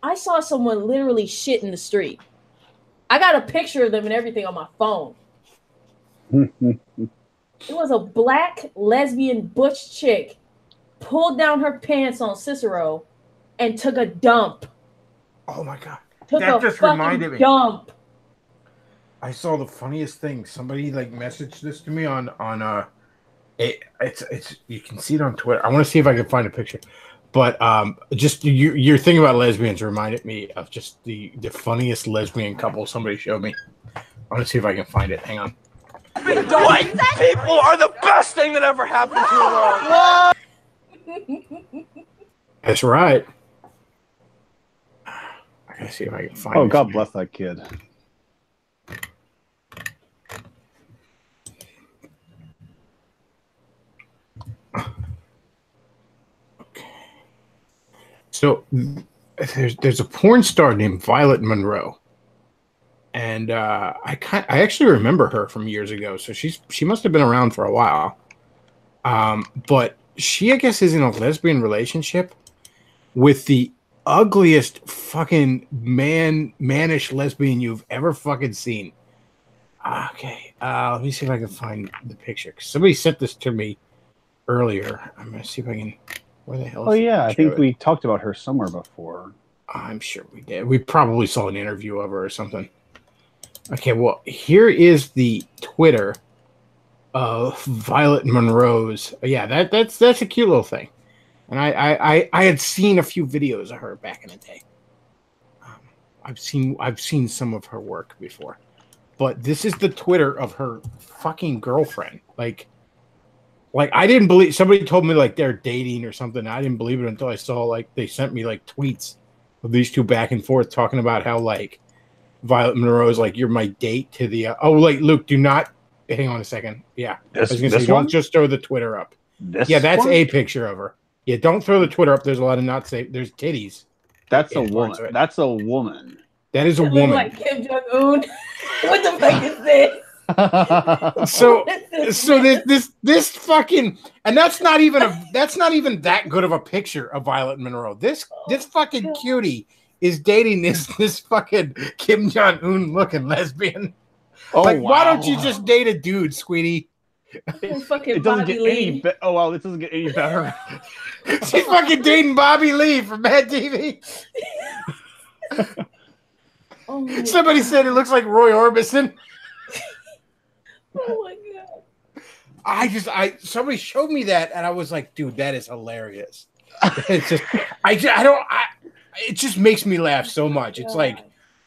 I saw someone literally shit in the street. I got a picture of them and everything on my phone. It was a black lesbian butch chick pulled down her pants on Cicero and took a dump. Oh my God. That just reminded me. Dump. I saw the funniest thing. Somebody messaged this to me on it's you can see it on Twitter. I want to see if I can find a picture. But just your thing about lesbians reminded me of just the funniest lesbian couple somebody showed me. I want to see if I can find it. Hang on. White people are the best thing that ever happened to the world. That's right. I gotta see if I can find it. Oh, God bless that kid. So there's a porn star named Violet Monroe, and I actually remember her from years ago. So she must have been around for a while. But she, I guess, is in a lesbian relationship with the ugliest fucking mannish lesbian you've ever fucking seen. Okay, let me see if I can find the picture. 'Cause somebody sent this to me earlier. I'm gonna see if I can. Where the hell? Oh Is the yeah, I picture of think it? we talked about her somewhere before. I'm sure we did. We probably saw an interview of her or something. Okay, well, here is the Twitter of Violet Monroe's. Yeah, that's a cute little thing. And I had seen a few videos of her back in the day. I've seen some of her work before. But this is the Twitter of her fucking girlfriend. Like I didn't believe, somebody told me like they're dating or something. I didn't believe it until I saw like they sent me like tweets of these two back and forth talking about how like Violet Monroe is like, you're my date to the like, Luke, do not hang on a second. Yeah. I was gonna say, don't just throw the Twitter up. Yeah, that's a picture of her. Yeah, don't throw the Twitter up. There's a lot of not safe. There's titties. That's a woman. That's a woman. That is a woman. Like Kim Jong Un. What the fuck is this? So this fucking, and that's not even that good of a picture of Violet Monroe. This fucking cutie is dating this fucking Kim Jong Un looking lesbian. Oh, like, wow. Why don't you just date a dude, sweetie? It doesn't get any better. Oh wow, this doesn't get any better. She's fucking dating Bobby Lee from Mad TV. Somebody said it looks like Roy Orbison. Oh my god! Somebody showed me that, and I was like, dude, that is hilarious. It's just, it just makes me laugh so much. It's like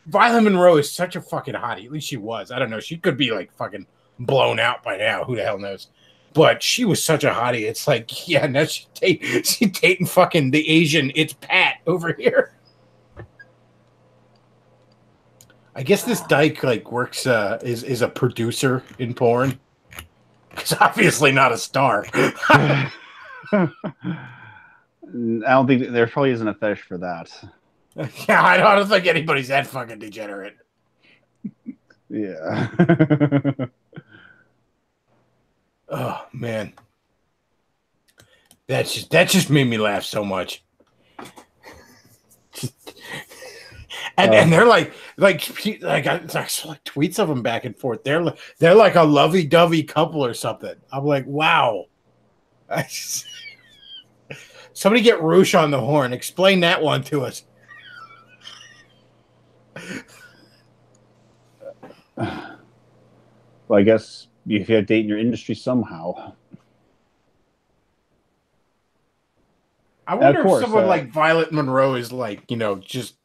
Violet Monroe is such a fucking hottie. At least she was. I don't know. She could be like fucking blown out by now. Who the hell knows? But she was such a hottie. It's like, yeah, now she's dating fucking the Asian. It's Pat over here. I guess this dyke like works is a producer in porn. He's obviously not a star. I don't think there probably isn't a fetish for that. Yeah, I don't think anybody's that fucking degenerate. Yeah. Oh man, that just made me laugh so much. And they're like I saw like tweets of them back and forth. They're like a lovey-dovey couple or something. I'm like, wow. Somebody get Roosh on the horn. Explain that one to us. Well, I guess if you have date in your industry somehow. I wonder if someone like Violet Monroe is like, just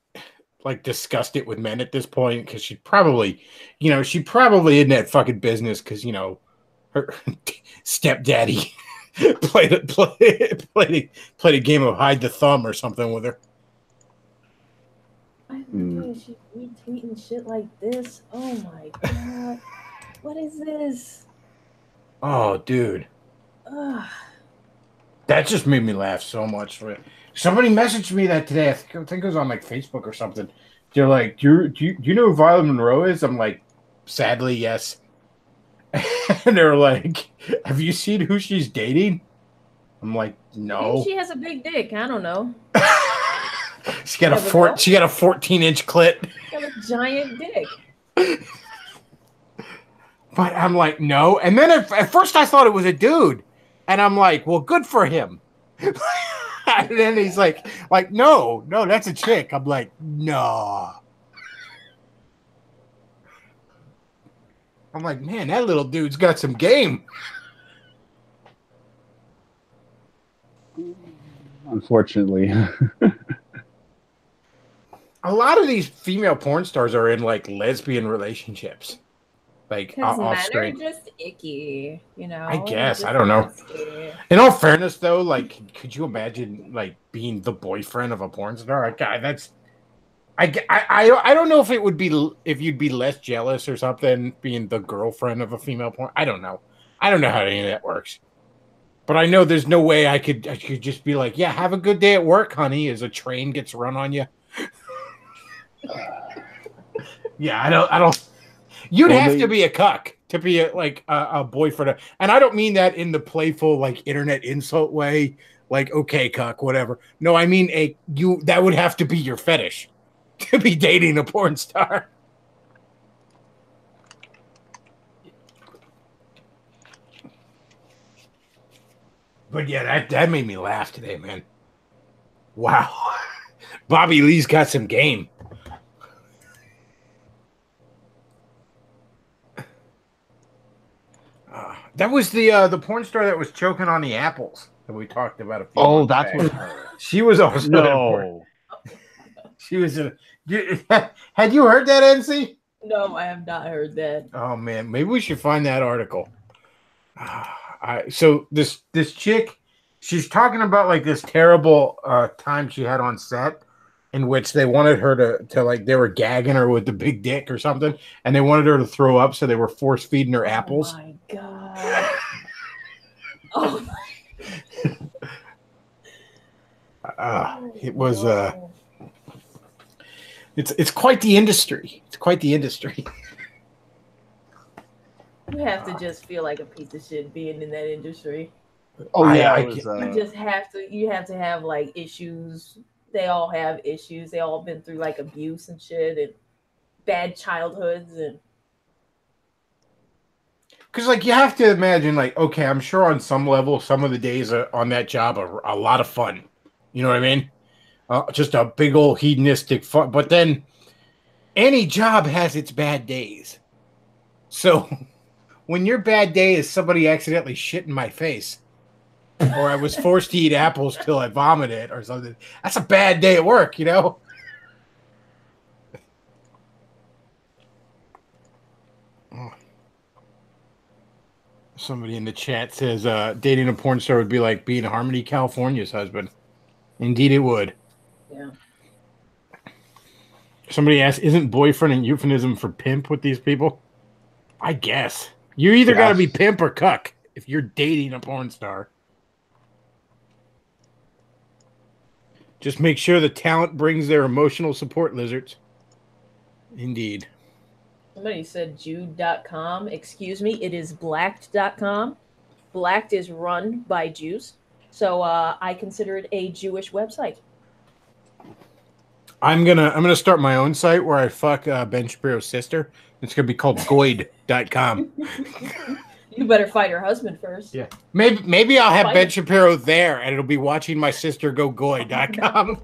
like disgusted with men at this point, because she probably in that fucking business because her stepdaddy played a game of hide the thumb or something with her. I think she retweeting shit like this. Oh my god, what is this? Oh, dude, Ugh. that just made me laugh so much. Somebody messaged me that today. I think it was on like Facebook or something. They're like, do you know who Violet Monroe is? I'm like, sadly, yes. And they're like, have you seen who she's dating? I'm like, no. Maybe she has a big dick. I don't know. She got a 14-inch clit. She got a giant dick. But I'm like, no. And then at first I thought it was a dude. And I'm like, well, good for him. And then he's like, no, that's a chick. I'm like, no. I'm like, man, that little dude's got some game. Unfortunately. A lot of these female porn stars are in like lesbian relationships. Like Because off men screen. are just icky, I guess. Just I don't know. nasty. In all fairness, though, like, could you imagine like being the boyfriend of a porn star? I don't know if you'd be less jealous or something being the girlfriend of a female porn. I don't know. I don't know how any of that works. But I know there's no way I could just be like, yeah, have a good day at work, honey, as a train gets run on you. Yeah, I don't. You'd have to be a cuck to be a boyfriend. And I don't mean that in the playful, like, internet insult way, like, okay, cuck, whatever. No, I mean that would have to be your fetish to be dating a porn star. But yeah, that made me laugh today, man. Wow. Bobby Lee's got some game. That was the porn star that was choking on the apples that we talked about a few months that's back. what. She was also No. She was a. Had you heard that, NC? No, I have not heard that. Oh man, maybe we should find that article. So this chick, she's talking about like this terrible time she had on set, in which they wanted her to like they were gagging her with the big dick or something, and they wanted her to throw up, so they were force feeding her apples. Oh my god! Oh my. It was it's quite the industry. It's quite the industry. You have to just feel like a piece of shit being in that industry. Oh yeah, You just have to. You have to have like issues. They all have issues. They all been through like abuse and shit and bad childhoods and. Because like you have to imagine, like, okay, I'm sure on some level, some of the days on that job are a lot of fun. You know what I mean? Just a big old hedonistic fun. But then any job has its bad days. So when your bad day is somebody accidentally shit in my face, or I was forced to eat apples till I vomited or something, that's a bad day at work, you know? Somebody in the chat says dating a porn star would be like being Harmony, California's husband. Indeed it would. Yeah. Somebody asked, isn't boyfriend a euphemism for pimp with these people? I guess. You either got to be pimp or cuck if you're dating a porn star. Just make sure the talent brings their emotional support lizards. Indeed. Somebody said Jude.com. Excuse me, it is Blacked.com. Blacked is run by Jews. So I consider it a Jewish website. I'm gonna start my own site where I fuck Ben Shapiro's sister. It's gonna be called Goid.com. You better fight her husband first. Yeah. Maybe I'll have Ben Shapiro there and it'll be watching my sister go Goid.com.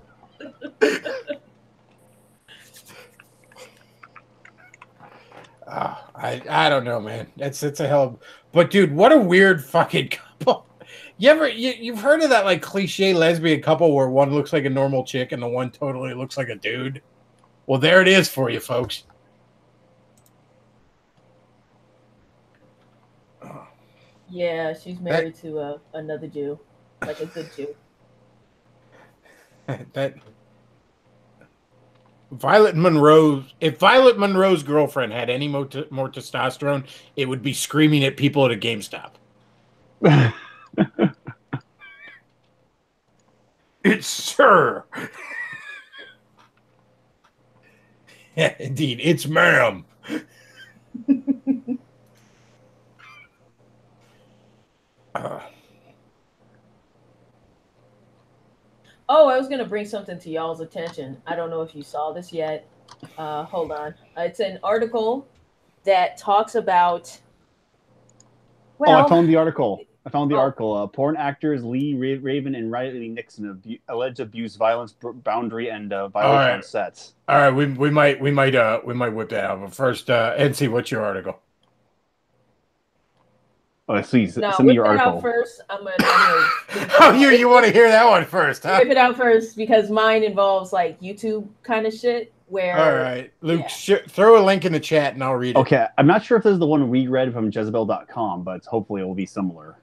I don't know, man. It's a hell of, but dude, what a weird fucking couple. You've heard of that like cliche lesbian couple where one looks like a normal chick and the one totally looks like a dude? Well, there it is for you, folks. Yeah, she's married to another Jew, like a good Jew. That Violet Monroe. If Violet Monroe's girlfriend had any more testosterone, it would be screaming at people at a GameStop. It's sir. Yeah, indeed, it's ma'am. Oh, I was going to bring something to y'all's attention. I don't know if you saw this yet. Hold on. It's an article that talks about... Well, I found the article. Porn actors Lee Raven and Riley Nixon alleged abuse, violence, boundary, and violation on sets. All right, we might whip that out. But first, NC, what's your article? Oh, please send me your article. Out first. I'm gonna oh, you want to hear that one first, huh? Whip it out first because mine involves like YouTube kind of shit. Where all right, Luke, throw a link in the chat and I'll read it. Okay, I'm not sure if this is the one we read from Jezebel.com, but hopefully it will be similar.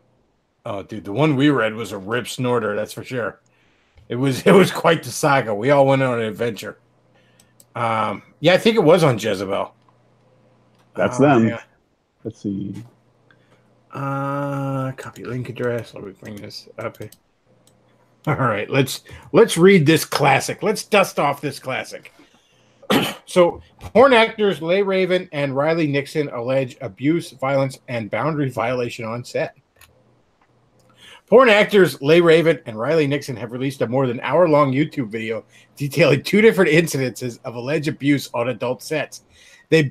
Oh, dude, the one we read was a rip snorter, that's for sure. It was quite the saga. We all went on an adventure. Yeah, I think it was on Jezebel. That's them. Yeah. Let's see. Copy link address. Let me bring this up here. All right, let's read this classic. Let's dust off this classic. So, porn actors Leigh Raven and Riley Nixon allege abuse, violence, and boundary violation on set. Porn actors Leigh Raven and Riley Nixon have released a more than hour-long YouTube video detailing two different incidences of alleged abuse on adult sets. They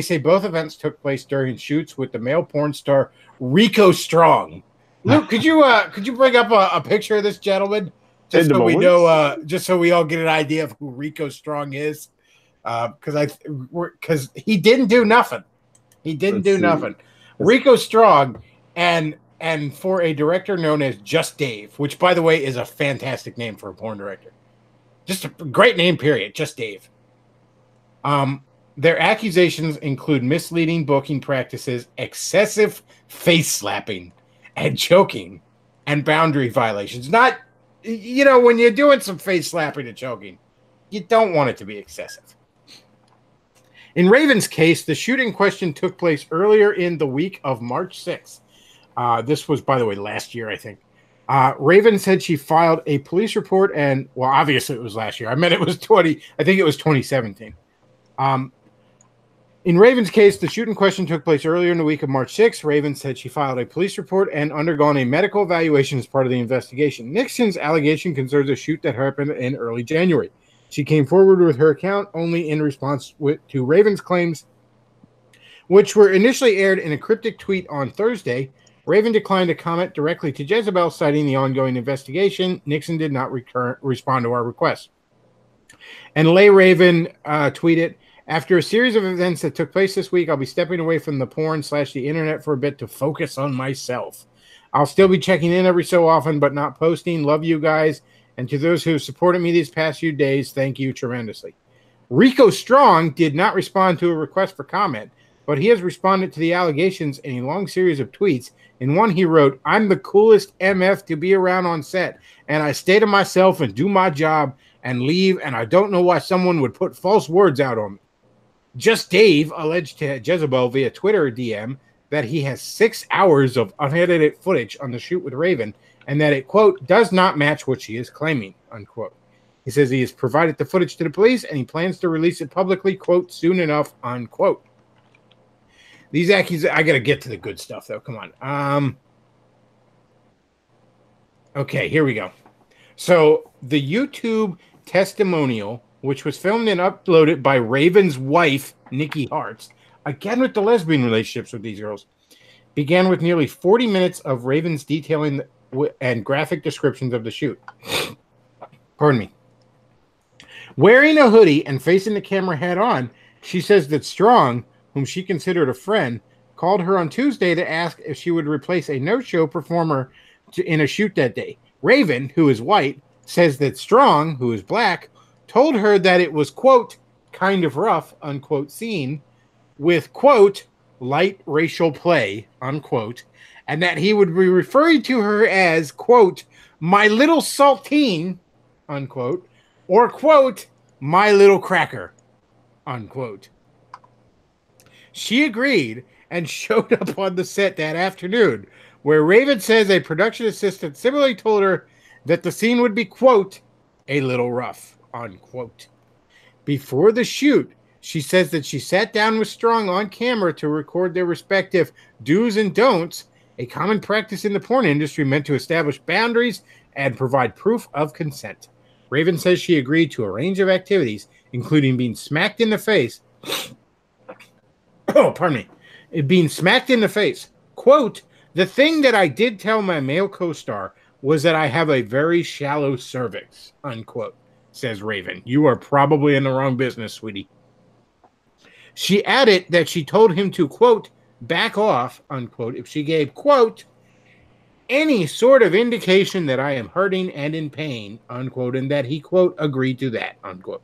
say both events took place during shoots with the male porn star Rico Strong. Luke, could you bring up a picture of this gentleman just so we know, just so we all get an idea of who Rico Strong is? Because he didn't do nothing. He didn't do nothing. Rico Strong, and for a director known as Just Dave, which by the way is a fantastic name for a porn director. Just a great name, period. Just Dave. Their accusations include misleading booking practices, excessive face slapping, and choking, and boundary violations. Not, when you're doing some face slapping and choking, you don't want it to be excessive. In Raven's case, the shooting question took place earlier in the week of March 6th. This was, by the way, last year, I think. Raven said she filed a police report, and, well, obviously it was last year. I think it was 2017. In Raven's case, the shooting question took place earlier in the week of March 6th. Raven said she filed a police report and undergone a medical evaluation as part of the investigation. Nixon's allegation concerns a shoot that happened in early January. She came forward with her account only in response to Raven's claims, which were initially aired in a cryptic tweet on Thursday. Raven declined to comment directly to Jezebel, citing the ongoing investigation. Nixon did not respond to our request. And Lay Raven tweeted, after a series of events that took place this week, I'll be stepping away from the porn/the internet for a bit to focus on myself. I'll still be checking in every so often, but not posting. Love you guys. And to those who have supported me these past few days, thank you tremendously. Rico Strong did not respond to a request for comment, but he has responded to the allegations in a long series of tweets. In one, he wrote, I'm the coolest MF to be around on set, and I stay to myself and do my job and leave, and I don't know why someone would put false words out on me. Just Dave alleged to Jezebel via Twitter DM that he has 6 hours of unedited footage on the shoot with Raven, and that it, quote, does not match what she is claiming, unquote. He says he has provided the footage to the police, and he plans to release it publicly, quote, soon enough, unquote. These accusations, I got to get to the good stuff, though. Come on. Okay, here we go. So the YouTube testimonial, which was filmed and uploaded by Raven's wife, Nikki Hartz, again with the lesbian relationships with these girls, began with nearly 40 minutes of Raven's detailing and graphic descriptions of the shoot. Pardon me. Wearing a hoodie and facing the camera head on, she says that Strong, whom she considered a friend, called her on Tuesday to ask if she would replace a no-show performer in a shoot that day. Raven, who is white, says that Strong, who is black, told her that it was, quote, kind of rough, unquote, scene with, quote, light racial play, unquote, and that he would be referring to her as, quote, my little saltine, unquote, or, quote, my little cracker, unquote. She agreed and showed up on the set that afternoon, where Raven says a production assistant similarly told her that the scene would be, quote, a little rough, unquote. Before the shoot, she says that she sat down with Strong on camera to record their respective do's and don'ts, a common practice in the porn industry meant to establish boundaries and provide proof of consent. Raven says she agreed to a range of activities, including being smacked in the face. Oh, pardon me. Being smacked in the face. Quote, the thing that I did tell my male co-star was that I have a very shallow cervix, unquote, says Raven. You are probably in the wrong business, sweetie. She added that she told him to, quote, back off, unquote, if she gave, quote, any sort of indication that I am hurting and in pain, unquote, and that he, quote, agreed to that, unquote.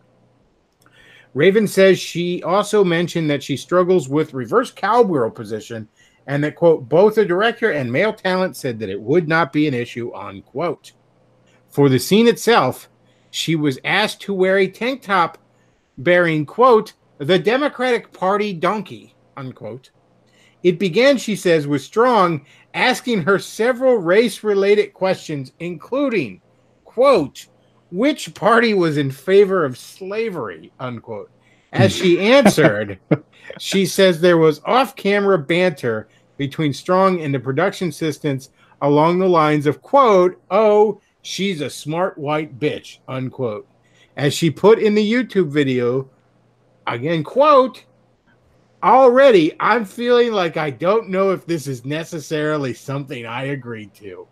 Raven says she also mentioned that she struggles with reverse cowgirl position and that, quote, both the director and male talent said that it would not be an issue, unquote. For the scene itself, she was asked to wear a tank top bearing, quote, the Democratic Party donkey, unquote. It began, she says, with Strong asking her several race-related questions, including, quote, which party was in favor of slavery, unquote. As she answered, she says there was off-camera banter between Strong and the production assistants along the lines of, quote, oh, she's a smart white bitch, unquote. As she put in the YouTube video, again, quote, Already, I'm feeling like I don't know if this is necessarily something I agreed to,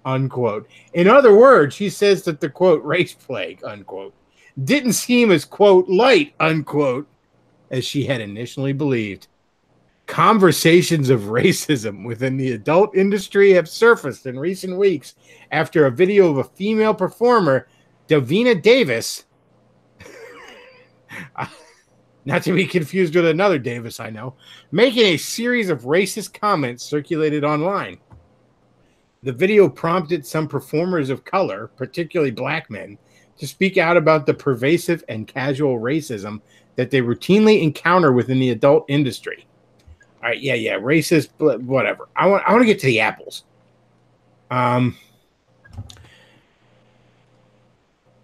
unquote. In other words, she says that the, quote, race plague, unquote, didn't seem as, quote, light, unquote, as she had initially believed. Conversations of racism within the adult industry have surfaced in recent weeks after a video of a female performer, Davina Davis, not to be confused with another Davis I know, making a series of racist comments circulated online. The video prompted some performers of color, particularly black men, to speak out about the pervasive and casual racism that they routinely encounter within the adult industry. All right, yeah, racist, whatever. I want to get to the apples.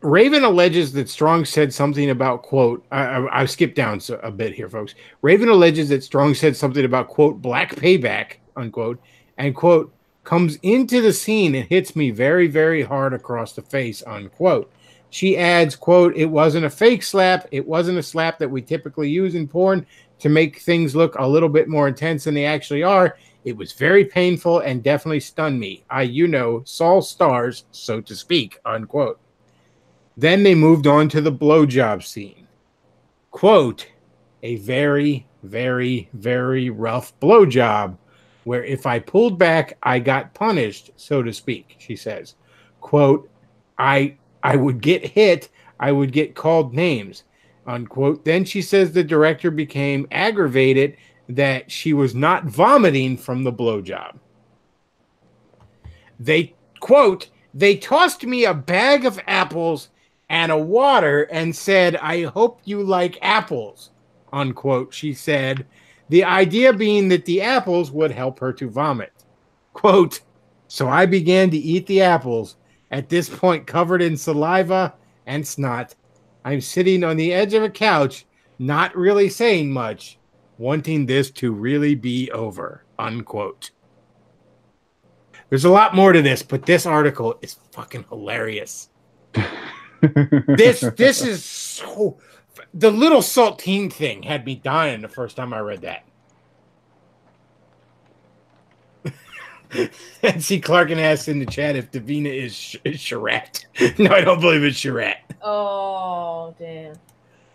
Raven alleges that Strong said something about, quote, I skipped down a bit here, folks. Raven alleges that Strong said something about, quote, black payback, unquote, and, quote, comes into the scene and hits me very, very hard across the face, unquote. She adds, quote, it wasn't a fake slap. It wasn't a slap that we typically use in porn to make things look a little bit more intense than they actually are. It was very painful and definitely stunned me. I, saw stars, so to speak, unquote. Then they moved on to the blowjob scene. Quote, a very, very, very rough blowjob where if I pulled back, I got punished, so to speak, she says. Quote, I would get hit. I would get called names, unquote. Then she says the director became aggravated that she was not vomiting from the blowjob. They, quote, they tossed me a bag of apples and a water and said, I hope you like apples, unquote, she said. The idea being that the apples would help her to vomit. Quote, so I began to eat the apples, at this point covered in saliva and snot. I'm sitting on the edge of a couch, not really saying much, wanting this to really be over, unquote. There's a lot more to this, but this article is fucking hilarious. This is so... The little saltine thing had me dying the first time I read that. And see, Clarkin asks in the chat if Davina is Charette. No, I don't believe it's Charette. Oh, damn.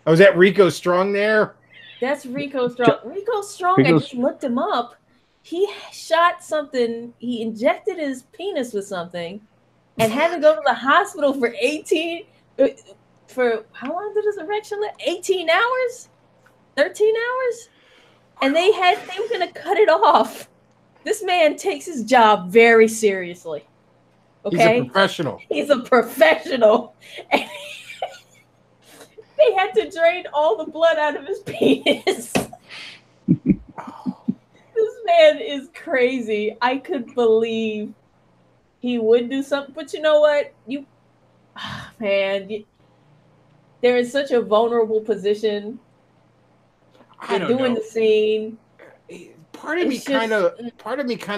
Oh, was that Rico Strong there? That's Rico Strong. Rico Strong, I just looked him up. He shot something. He injected his penis with something and had to go to the hospital for 18... For how long did his erection last? 18 hours? 13 hours? And they were going to cut it off. This man takes his job very seriously. Okay? He's a professional. He's a professional. And they had to drain all the blood out of his penis. This man is crazy. I could believe he would do something. But you know what? They're in such a vulnerable position. They're doing the scene. Part of me kind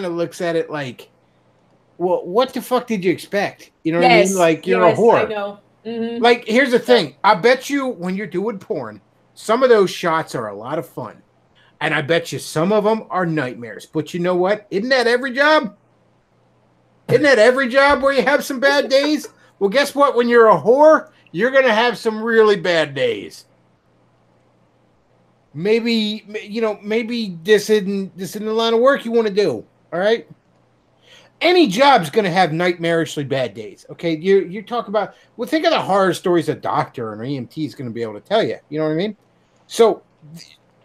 of looks at it like, well, what the fuck did you expect? You know what I mean? Like, you're a whore. I know. Mm-hmm. Like, here's the thing. I bet you when you're doing porn, some of those shots are a lot of fun. And I bet you some of them are nightmares. But you know what? Isn't that every job? Isn't that every job where you have some bad days? Well, guess what? When you're a whore, you're going to have some really bad days. Maybe this isn't the line of work you want to do. All right. Any job's going to have nightmarishly bad days. Okay. You talk about, well, think of the horror stories a doctor and an EMT is going to be able to tell you. You know what I mean? So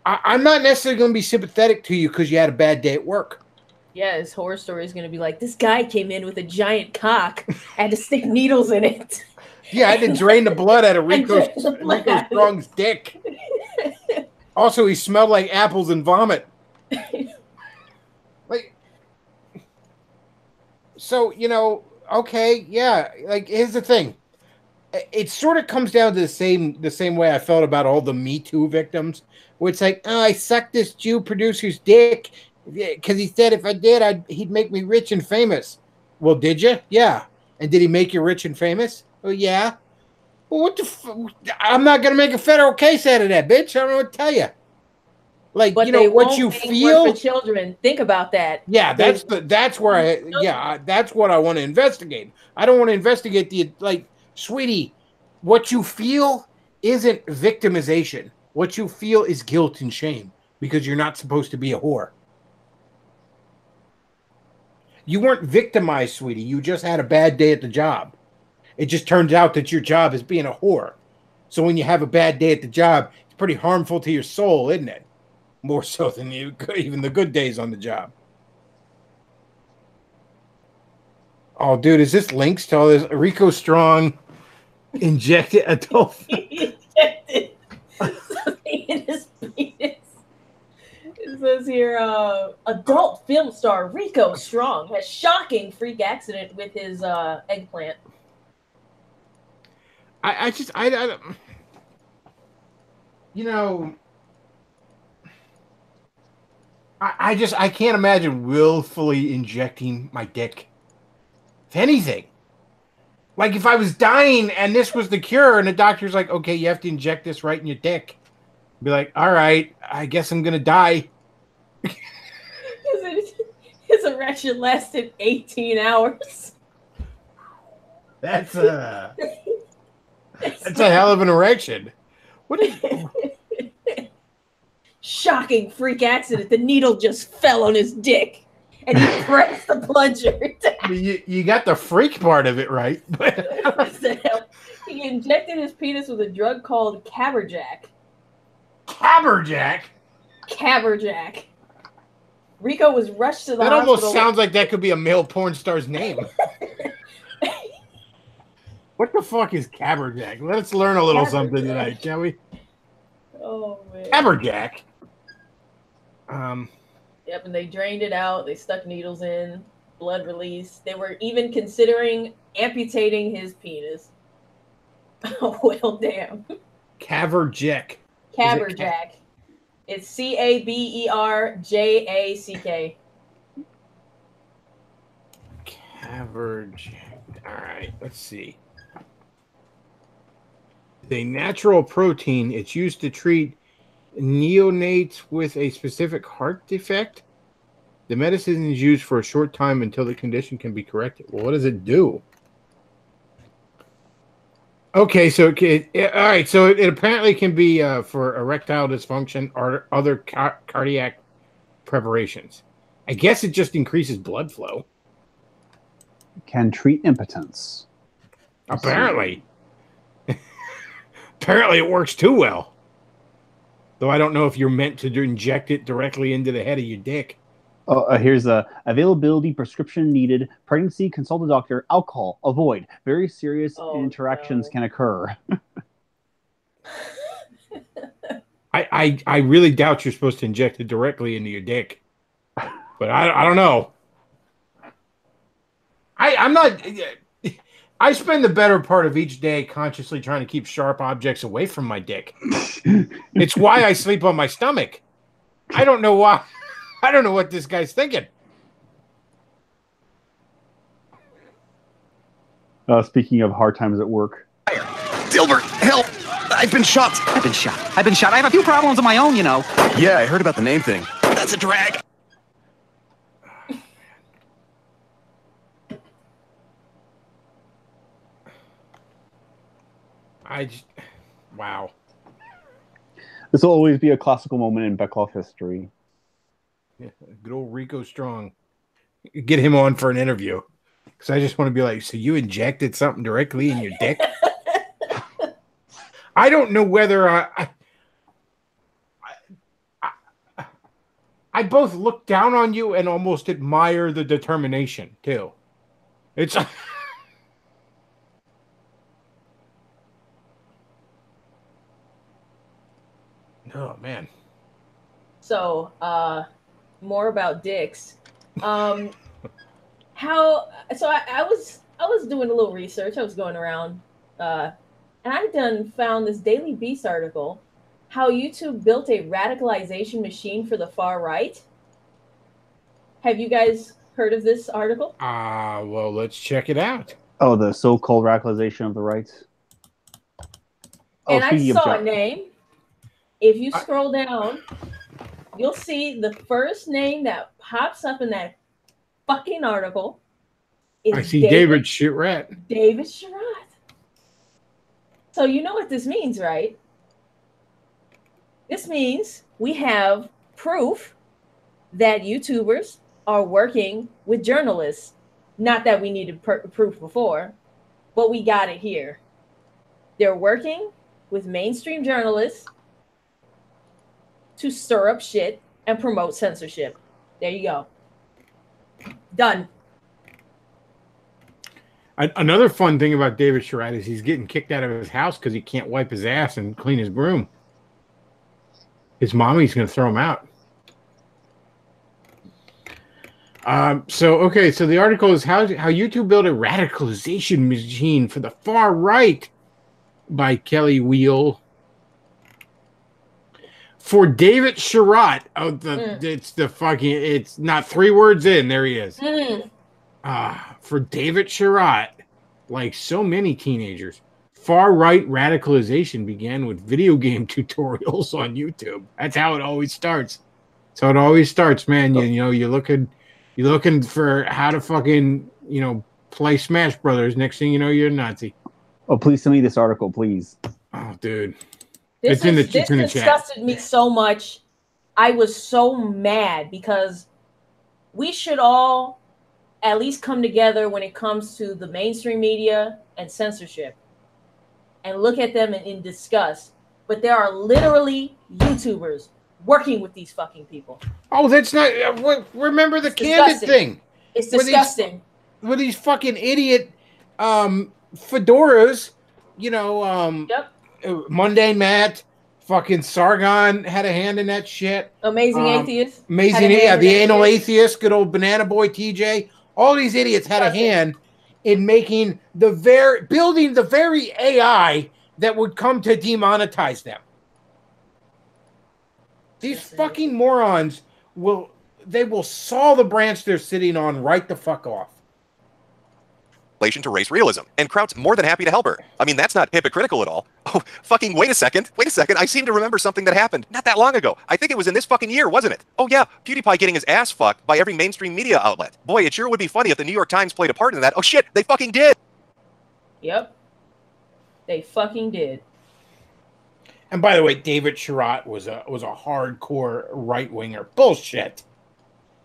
I'm not necessarily going to be sympathetic to you because you had a bad day at work. Yeah, his horror story is going to be like, this guy came in with a giant cock and to stick needles in it. Yeah, I had to drain the blood out of Rico Strong's dick. Also, he smelled like apples and vomit. Like, so, okay, yeah. Like, here's the thing. It sort of comes down to the same way I felt about all the Me Too victims, where it's like, oh, I sucked this Jew producer's dick because he said if I did, he'd make me rich and famous. Well, did you? Yeah. And did he make you rich and famous? Oh, yeah. Well, what the I'm not going to make a federal case out of that, bitch. I don't know what to tell you. Like, But you know, they what won't you make feel. one for children. Think about that. Yeah, that's that's what I want to investigate. I don't want to investigate sweetie, what you feel isn't victimization. What you feel is guilt and shame because you're not supposed to be a whore. You weren't victimized, sweetie. You just had a bad day at the job. It just turns out that your job is being a whore. So when you have a bad day at the job, it's pretty harmful to your soul, isn't it? More so than even the good days on the job. Oh, dude, is this links to all this? Rico Strong injected adult. He injected something in his penis. It says here, adult film star Rico Strong has shocking freak accident with his eggplant. I you know, I can't imagine willfully injecting my dick. If anything. Like if I was dying and this was the cure and the doctor's like, okay, you have to inject this right in your dick. I'd be like, all right, I guess I'm gonna die. His erection lasted 18 hours. That's a hell of an erection. What is shocking freak accident? The needle just fell on his dick, and he pressed the plunger. You got the freak part of it right. He injected his penis with a drug called Caberjack. Caberjack? Caberjack. Rico was rushed to the hospital. That almost sounds like that could be a male porn star's name. What the fuck is Caberjack? Let's learn a little something tonight, shall we? Oh, man. Caberjack? Yep, and they drained it out. They stuck needles in, blood release. They were even considering amputating his penis. Oh, well, damn. Caberjack. Caberjack. It's Caberjack. Caberjack. All right, let's see. A natural protein. It's used to treat neonates with a specific heart defect. The medicine is used for a short time until the condition can be corrected. Well, what does it do? Okay, so all right. So it apparently can be for erectile dysfunction or other cardiac preparations. I guess it just increases blood flow. Can treat impotence. Apparently. Apparently it works too well. Though I don't know if you're meant to inject it directly into the head of your dick. Oh, here's a availability, prescription needed, pregnancy, consult a doctor, alcohol, avoid. Very serious interactions can occur. I really doubt you're supposed to inject it directly into your dick. But I don't know. I'm not... I spend the better part of each day consciously trying to keep sharp objects away from my dick. It's why I sleep on my stomach. I don't know why. I don't know what this guy's thinking. Speaking of hard times at work. Dilbert, help! I've been shot. I've been shot. I have a few problems of my own, you know. Yeah, I heard about the name thing. That's a drag. Wow. This will always be a classical moment in Bechtloff history. Yeah, good old Rico Strong. Get him on for an interview. Because I just want to be like, so you injected something directly in your dick? I don't know whether I both look down on you and almost admire the determination, too. It's... Oh, man. So, more about dicks. I was doing a little research. I was going around, and I found this Daily Beast article, how YouTube built a radicalization machine for the far right. Have you guys heard of this article? Well, let's check it out. Oh, the so-called radicalization of the right. And I saw a name. If you scroll down, you'll see the first name that pops up in that fucking article is I see David Sherratt. David Sherratt. So you know what this means, right? This means we have proof that YouTubers are working with journalists. Not that we needed proof before, but we got it here. They're working with mainstream journalists to stir up shit and promote censorship. There you go. Done. Another fun thing about David Sherratt is he's getting kicked out of his house because he can't wipe his ass and clean his broom. His mommy's going to throw him out. So the article is how YouTube built a radicalization machine for the far right by Kelly Wheel. For David Sherratt, it's not 3 words in. There he is. For David Sherratt, like so many teenagers, far-right radicalization began with video game tutorials on YouTube. That's how it always starts. So it always starts, man. You're looking for how to fucking, play Smash Brothers. Next thing you know, you're a Nazi. Oh, please send me this article, please. Oh, dude. This disgusted me so much. I was so mad because we should all at least come together when it comes to the mainstream media and censorship and look at them and discuss. But there are literally YouTubers working with these fucking people. Oh, that's not... remember the Candid thing. It's disgusting. With these fucking idiot fedoras, Yep. Mundane Matt, fucking Sargon had a hand in that shit. Amazing Atheist. The anal atheist, good old Banana Boy TJ. All these idiots had a hand in making building the very AI that would come to demonetize them. These fucking morons will saw the branch they're sitting on right the fuck off. Relation to race realism, and Kraut's more than happy to help her. I mean, that's not hypocritical at all. Oh, fucking wait a second. I seem to remember something that happened not that long ago. I think it was in this fucking year, wasn't it? Oh yeah, PewDiePie getting his ass fucked by every mainstream media outlet. Boy, it sure would be funny if the New York Times played a part in that. Oh shit, they fucking did. Yep. They fucking did. And by the way, David Sherratt was a hardcore right-winger. Bullshit.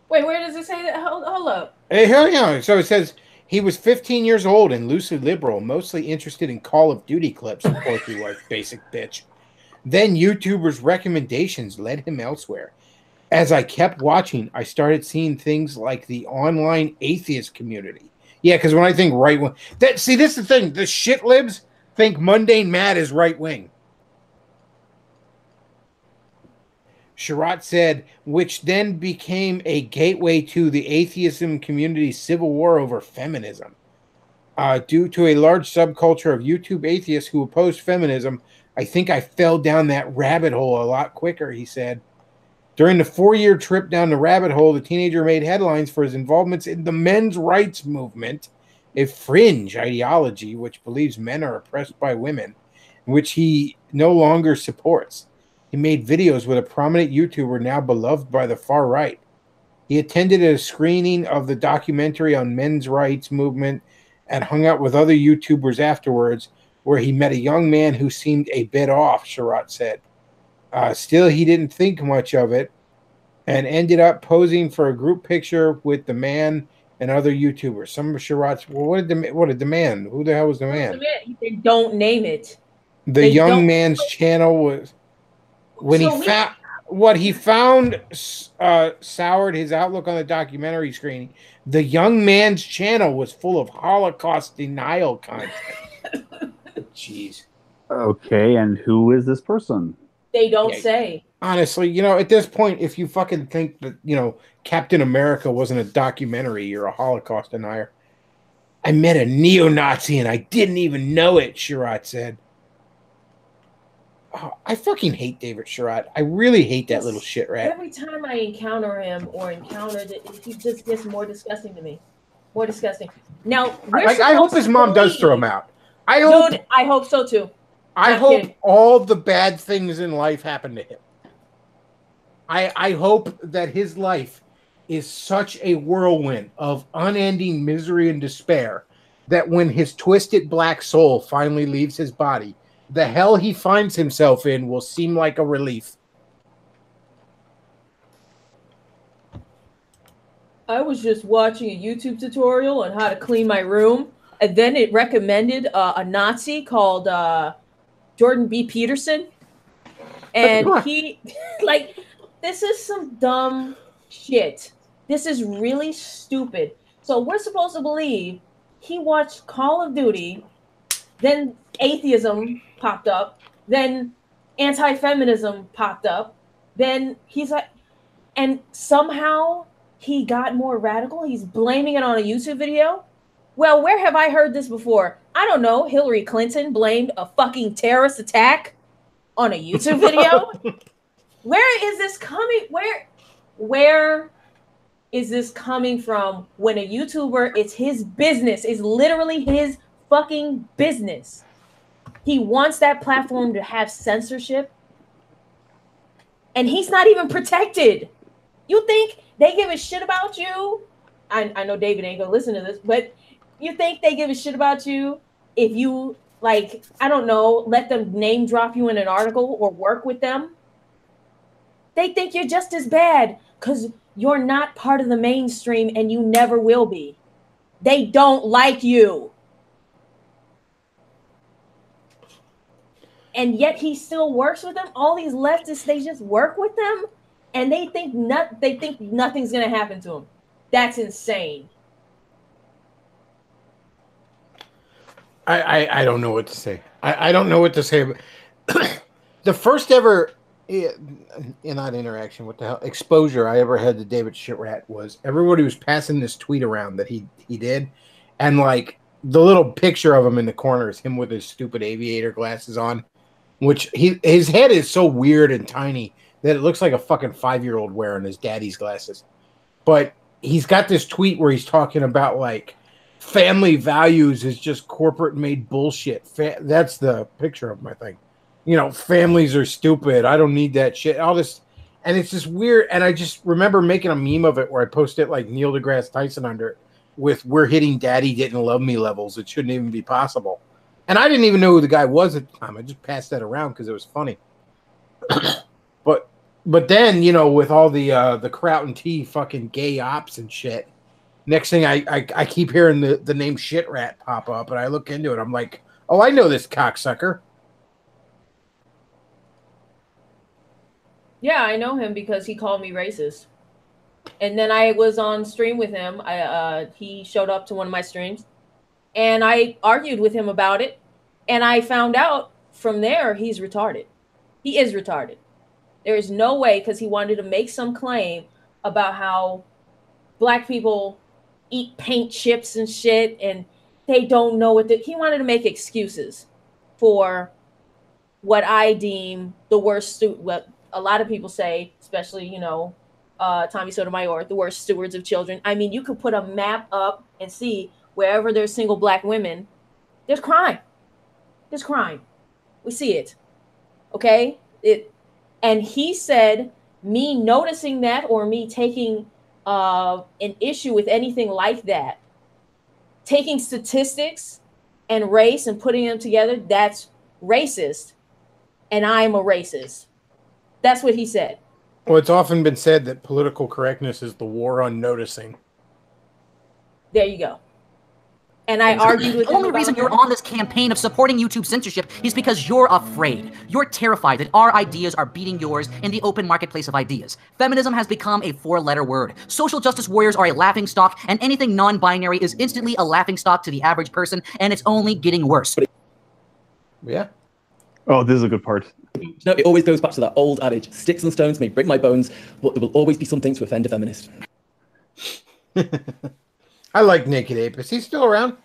Wait, where does it say that? Hold up. Hey, hell yeah. So it says he was 15 years old and lucid liberal, mostly interested in Call of Duty clips. Of course he was, basic bitch. Then YouTubers' recommendations led him elsewhere. As I kept watching, I started seeing things like the online atheist community. Yeah, because when I think right-wing... this is the thing. The shit libs think Mundane Matt is right-wing. Sherratt said, which then became a gateway to the atheism community's civil war over feminism. Due to a large subculture of YouTube atheists who opposed feminism, I think I fell down that rabbit hole a lot quicker, he said. During the 4-year trip down the rabbit hole, the teenager made headlines for his involvements in the men's rights movement, a fringe ideology which believes men are oppressed by women, which he no longer supports. He made videos with a prominent YouTuber now beloved by the far right. He attended a screening of the documentary on men's rights movement and hung out with other YouTubers afterwards, where he met a young man who seemed a bit off, Sherratt said. Still, he didn't think much of it and ended up posing for a group picture with the man and other YouTubers. Some of Sherratt's... Well, what did the man? Who the hell was the man? He said, don't name it. The young man's channel was... When he found soured his outlook on the documentary screening, the young man's channel was full of Holocaust denial content. Jeez. Okay, and who is this person? They don't say. Honestly, at this point, if you fucking think that, Captain America wasn't a documentary, you're a Holocaust denier. I met a neo-Nazi and I didn't even know it, Sherratt said. Oh, I fucking hate David Sherratt. I really hate that little shit rat. Every time I encounter him he just gets more disgusting to me. More disgusting. Now, I hope his mom does throw him out. I hope so too. I hope all the bad things in life happen to him. I hope that his life is such a whirlwind of unending misery and despair that when his twisted black soul finally leaves his body, the hell he finds himself in will seem like a relief. I was just watching a YouTube tutorial on how to clean my room, and then it recommended a Nazi called Jordan B. Peterson. And he, like, this is some dumb shit. This is really stupid. So we're supposed to believe he watched Call of Duty, then atheism popped up, then anti-feminism popped up, then he's like, and somehow he got more radical. He's blaming it on a YouTube video. Well, where have I heard this before? I don't know. Hillary Clinton blamed a fucking terrorist attack on a YouTube video. Where is this coming? Where is this coming from when a YouTuber, it's his business, it's literally his fucking business. He wants that platform to have censorship, and he's not even protected. You think they give a shit about you? I know David ain't gonna listen to this, but you think they give a shit about you if you, like, I don't know, let them name drop you in an article or work with them? They think you're just as bad because you're not part of the mainstream and you never will be. They don't like you. And yet he still works with them. All these leftists, they just work with them and they think nothing's gonna happen to him. That's insane. I don't know what to say. I don't know what to say. The first ever in that interaction, what the hell, exposure I ever had to David Shitrat was everybody was passing this tweet around that he did, and like the little picture of him in the corner is him with his stupid aviator glasses on, which his head is so weird and tiny that it looks like a fucking 5-year-old wearing his daddy's glasses. But he's got this tweet where he's talking about like family values is just corporate made bullshit. That's the picture of my thing. You know, families are stupid. I don't need that shit. All this, and it's just weird. And I just remember making a meme of it where I posted like Neil deGrasse Tyson under it with "We're hitting Daddy didn't love me" levels. It shouldn't even be possible. And I didn't even know who the guy was at the time. I just passed that around because it was funny. But then, you know, with all the Kraut and T fucking gay ops and shit, next thing I keep hearing the name Shitrat pop up, and I look into it. I'm like, oh, I know this cocksucker. Yeah, I know him because he called me racist. And then I was on stream with him. He showed up to one of my streams, and I argued with him about it. And I found out from there he's retarded. He is retarded. There is no way, because he wanted to make some claim about how black people eat paint chips and shit, and they don't know what he wanted to make excuses for what I deem the worst, what a lot of people say, especially, you know, Tommy Sotomayor, the worst stewards of children. I mean, you could put a map up and see wherever there's single black women, there's crime. There's crime. We see it. Okay? And he said, me noticing that or me taking an issue with anything like that, taking statistics and race and putting them together, that's racist. And I'm a racist. That's what he said. Well, it's often been said that political correctness is the war on noticing. There you go. And I argued with him. The only reason you're on this campaign of supporting YouTube censorship is because you're afraid. You're terrified that our ideas are beating yours in the open marketplace of ideas. Feminism has become a 4-letter word. Social justice warriors are a laughingstock, and anything non-binary is instantly a laughingstock to the average person, and it's only getting worse. Yeah. Oh, this is a good part. No, it always goes back to that old adage, sticks and stones may break my bones, but there will always be something to offend a feminist. I like Naked Ape. Is he still around?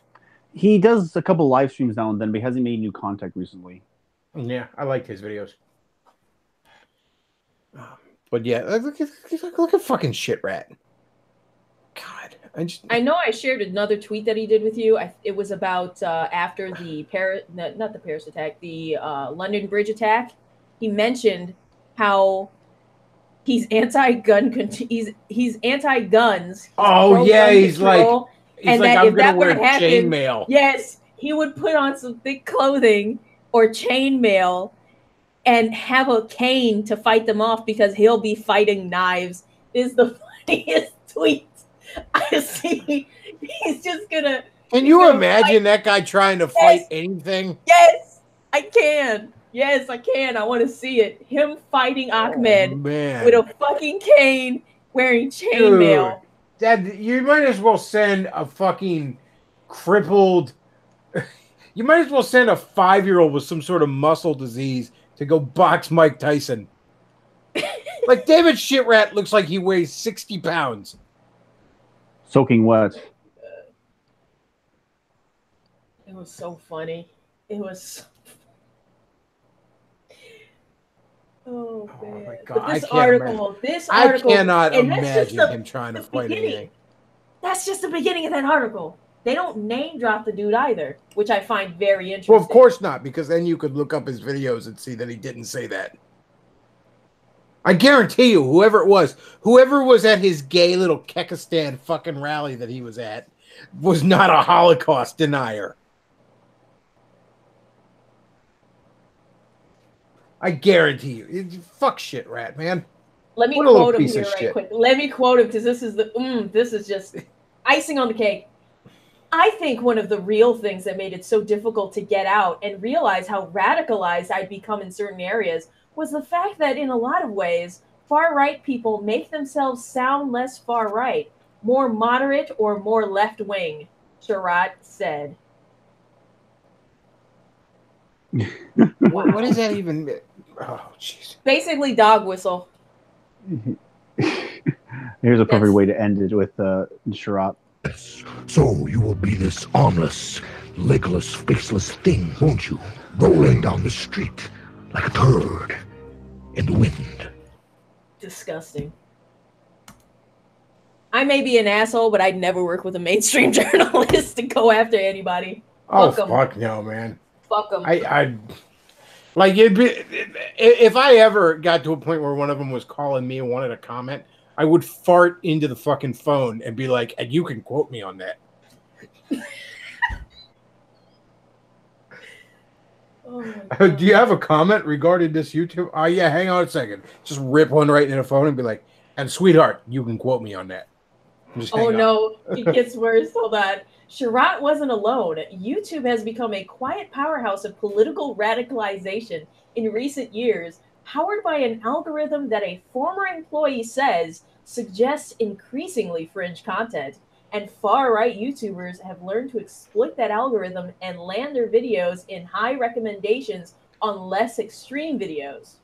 He does a couple live streams now and then, but he hasn't made new content recently. Yeah, I liked his videos. But yeah, look at fucking Shitrat. God, I know I shared another tweet that he did with you. It was about after the not the Paris attack, the London Bridge attack. He mentioned how He's anti-gun. He's anti-guns. Oh yeah, he's like, and like, that I'm if that gonna would wear have happened, chainmail. yes, he would put on some thick clothing or chainmail and have a cane to fight them off because he'll be fighting knives. Is the funniest tweet I see. He's just gonna. Can you imagine that guy trying to fight anything? Yes, I can. Yes, I can. I want to see it. Him fighting Ahmed man. with a fucking cane, wearing chainmail. Dad, you might as well send a fucking crippled. You might as well send a 5-year-old with some sort of muscle disease to go box Mike Tyson. Like David Shitrat looks like he weighs 60 pounds. Soaking wet. It was so funny. It was. Oh man! my God, But this I article, I cannot and that's just imagine him trying to fight beginning. anything. That's just the beginning of that article. They don't name drop the dude either, which I find very interesting. Well, of course not, because then you could look up his videos and see that he didn't say that. I guarantee you, whoever was at his gay little Kekistan fucking rally that he was at, was not a Holocaust denier. I guarantee you. Fuck shit, rat, man. Let me quote him here right quick. Let me quote him because this is just icing on the cake. I think one of the real things that made it so difficult to get out and realize how radicalized I'd become in certain areas was the fact that in a lot of ways, far-right people make themselves sound less far-right, more moderate or more left-wing, Sherratt said. What does that even mean? Oh, jeez. Basically, dog whistle. Here's a perfect way to end it with Sherratt. So you will be this armless, legless, faceless thing, won't you? Rolling down the street like a turd in the wind. Disgusting. I may be an asshole, but I'd never work with a mainstream journalist to go after anybody. Oh, Fuck 'em. fuck no, man. Fuck them. I like it'd be, if I ever got to a point where one of them was calling me and wanted a comment, I would fart into the fucking phone and be like, and you can quote me on that. Oh do you have a comment regarding this YouTube? Oh, yeah, hang on a second. Just rip one right in the phone and be like, and sweetheart, you can quote me on that. Oh no, it gets worse. Hold on. Sherratt wasn't alone. YouTube has become a quiet powerhouse of political radicalization in recent years, powered by an algorithm that a former employee says suggests increasingly fringe content. And far-right YouTubers have learned to exploit that algorithm and land their videos in high recommendations on less extreme videos.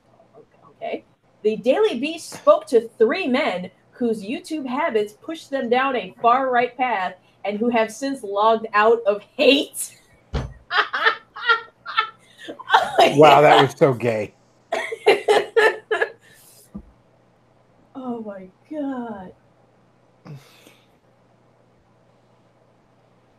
Okay. The Daily Beast spoke to 3 men whose YouTube habits pushed them down a far-right path and who have since logged out of hate. Wow, that was so gay. Oh my God.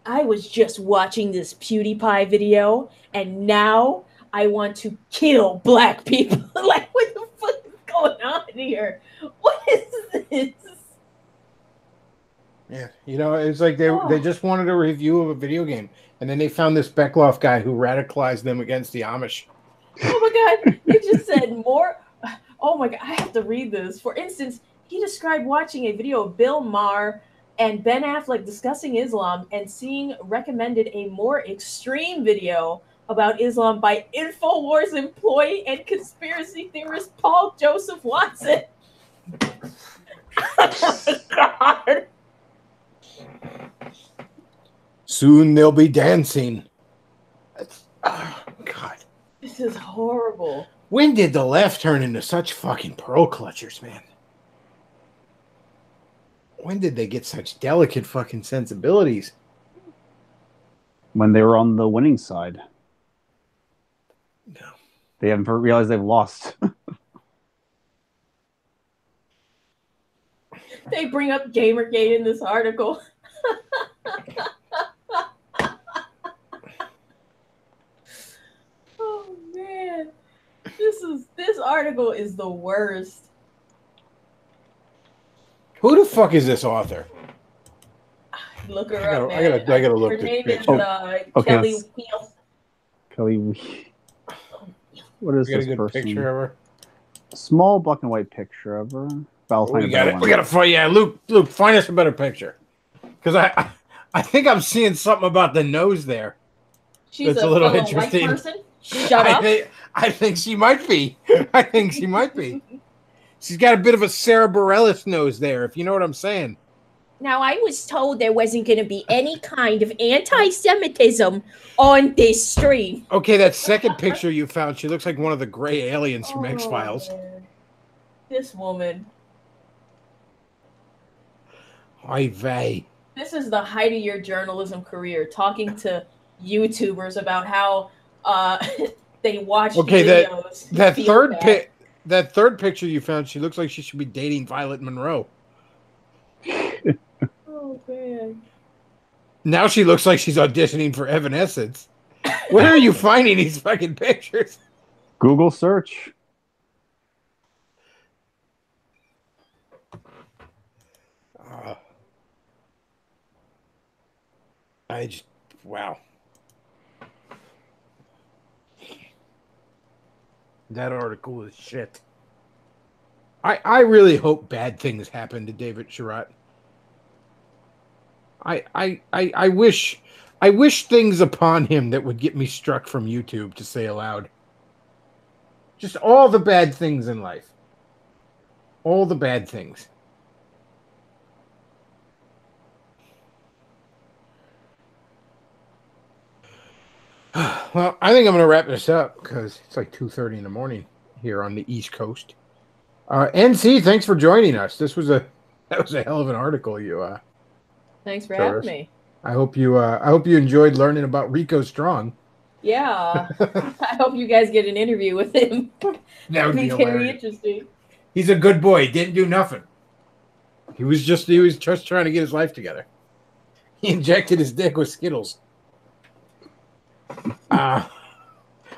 I was just watching this PewDiePie video and now I want to kill black people. Like, what the fuck is going on here? What is this? Yeah, you know, it's like they just wanted a review of a video game, and then they found this Bechtloff guy who radicalized them against the Amish. Oh my God, it just said more. Oh my God, I have to read this. For instance, he described watching a video of Bill Maher and Ben Affleck discussing Islam and seeing recommended a more extreme video about Islam by InfoWars employee and conspiracy theorist Paul Joseph Watson. Oh my God. Soon they'll be dancing. Oh, God. This is horrible. When did the left turn into such fucking pearl clutchers, man? When did they get such delicate fucking sensibilities? When they were on the winning side. No. They haven't realized they've lost. They bring up Gamergate in this article. Oh man, this article is the worst. Who the fuck is this author? Look her up, man. I gotta look Her this name bitch is up. Kelly Wheel. Kelly. What is We got this a good person? picture of her. Small black and white picture of her. We got it. We got to find. Yeah, Luke, find us a better picture. Because I think I'm seeing something about the nose there. She's that's a little fellow interesting. white person. Shut up. I think she might be. I think she might be. She's got a bit of a Sarah Bareilles nose there, if you know what I'm saying. Now, I was told there wasn't going to be any kind of anti-Semitism on this stream. Okay, that second picture you found, she looks like one of the gray aliens from X-Files. Man. This woman. Oy vey. This is the height of your journalism career, talking to YouTubers about how they watch videos. That third picture you found, she looks like she should be dating Violet Monroe. Oh man. Now she looks like she's auditioning for Evanescence. Where are you finding these fucking pictures? Google search. Wow. That article is shit. I really hope bad things happen to David Sherratt. I wish things upon him that would get me struck from YouTube to say aloud. Just all the bad things in life. All the bad things. Well, I think I'm going to wrap this up because it's like 2:30 in the morning here on the East Coast. NC, thanks for joining us. That was a hell of an article you Thanks for having me. I hope you enjoyed learning about Rico Strong. Yeah. I hope you guys get an interview with him. That would be very hilarious. interesting. He's a good boy. He didn't do nothing. He was just trying to get his life together. He injected his dick with Skittles.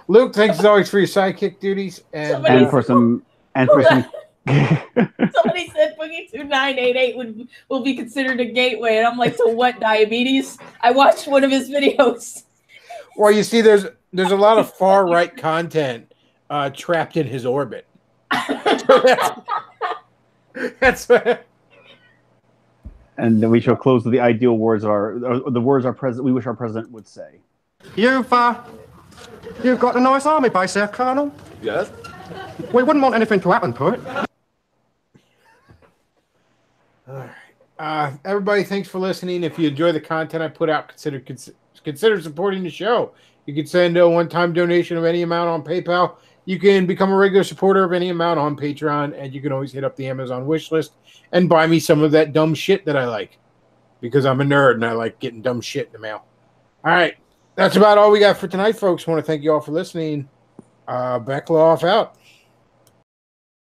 Luke, thanks as always for your sidekick duties and for some. Somebody said Boogie 2988 will be considered a gateway, and I'm like, to what, diabetes? I watched one of his videos. Well, you see, there's a lot of far right content trapped in his orbit. That's what. And then we shall close with the ideal words the words we wish our president would say. You've got a nice army base there, Colonel. Yes. We wouldn't want anything to happen to it. All right. Everybody, thanks for listening. If you enjoy the content I put out, consider supporting the show. You can send a one-time donation of any amount on PayPal. You can become a regular supporter of any amount on Patreon, and you can always hit up the Amazon wish list and buy me some of that dumb shit that I like, because I'm a nerd and I like getting dumb shit in the mail. All right. That's about all we got for tonight, folks. I want to thank you all for listening. Bechtloff out.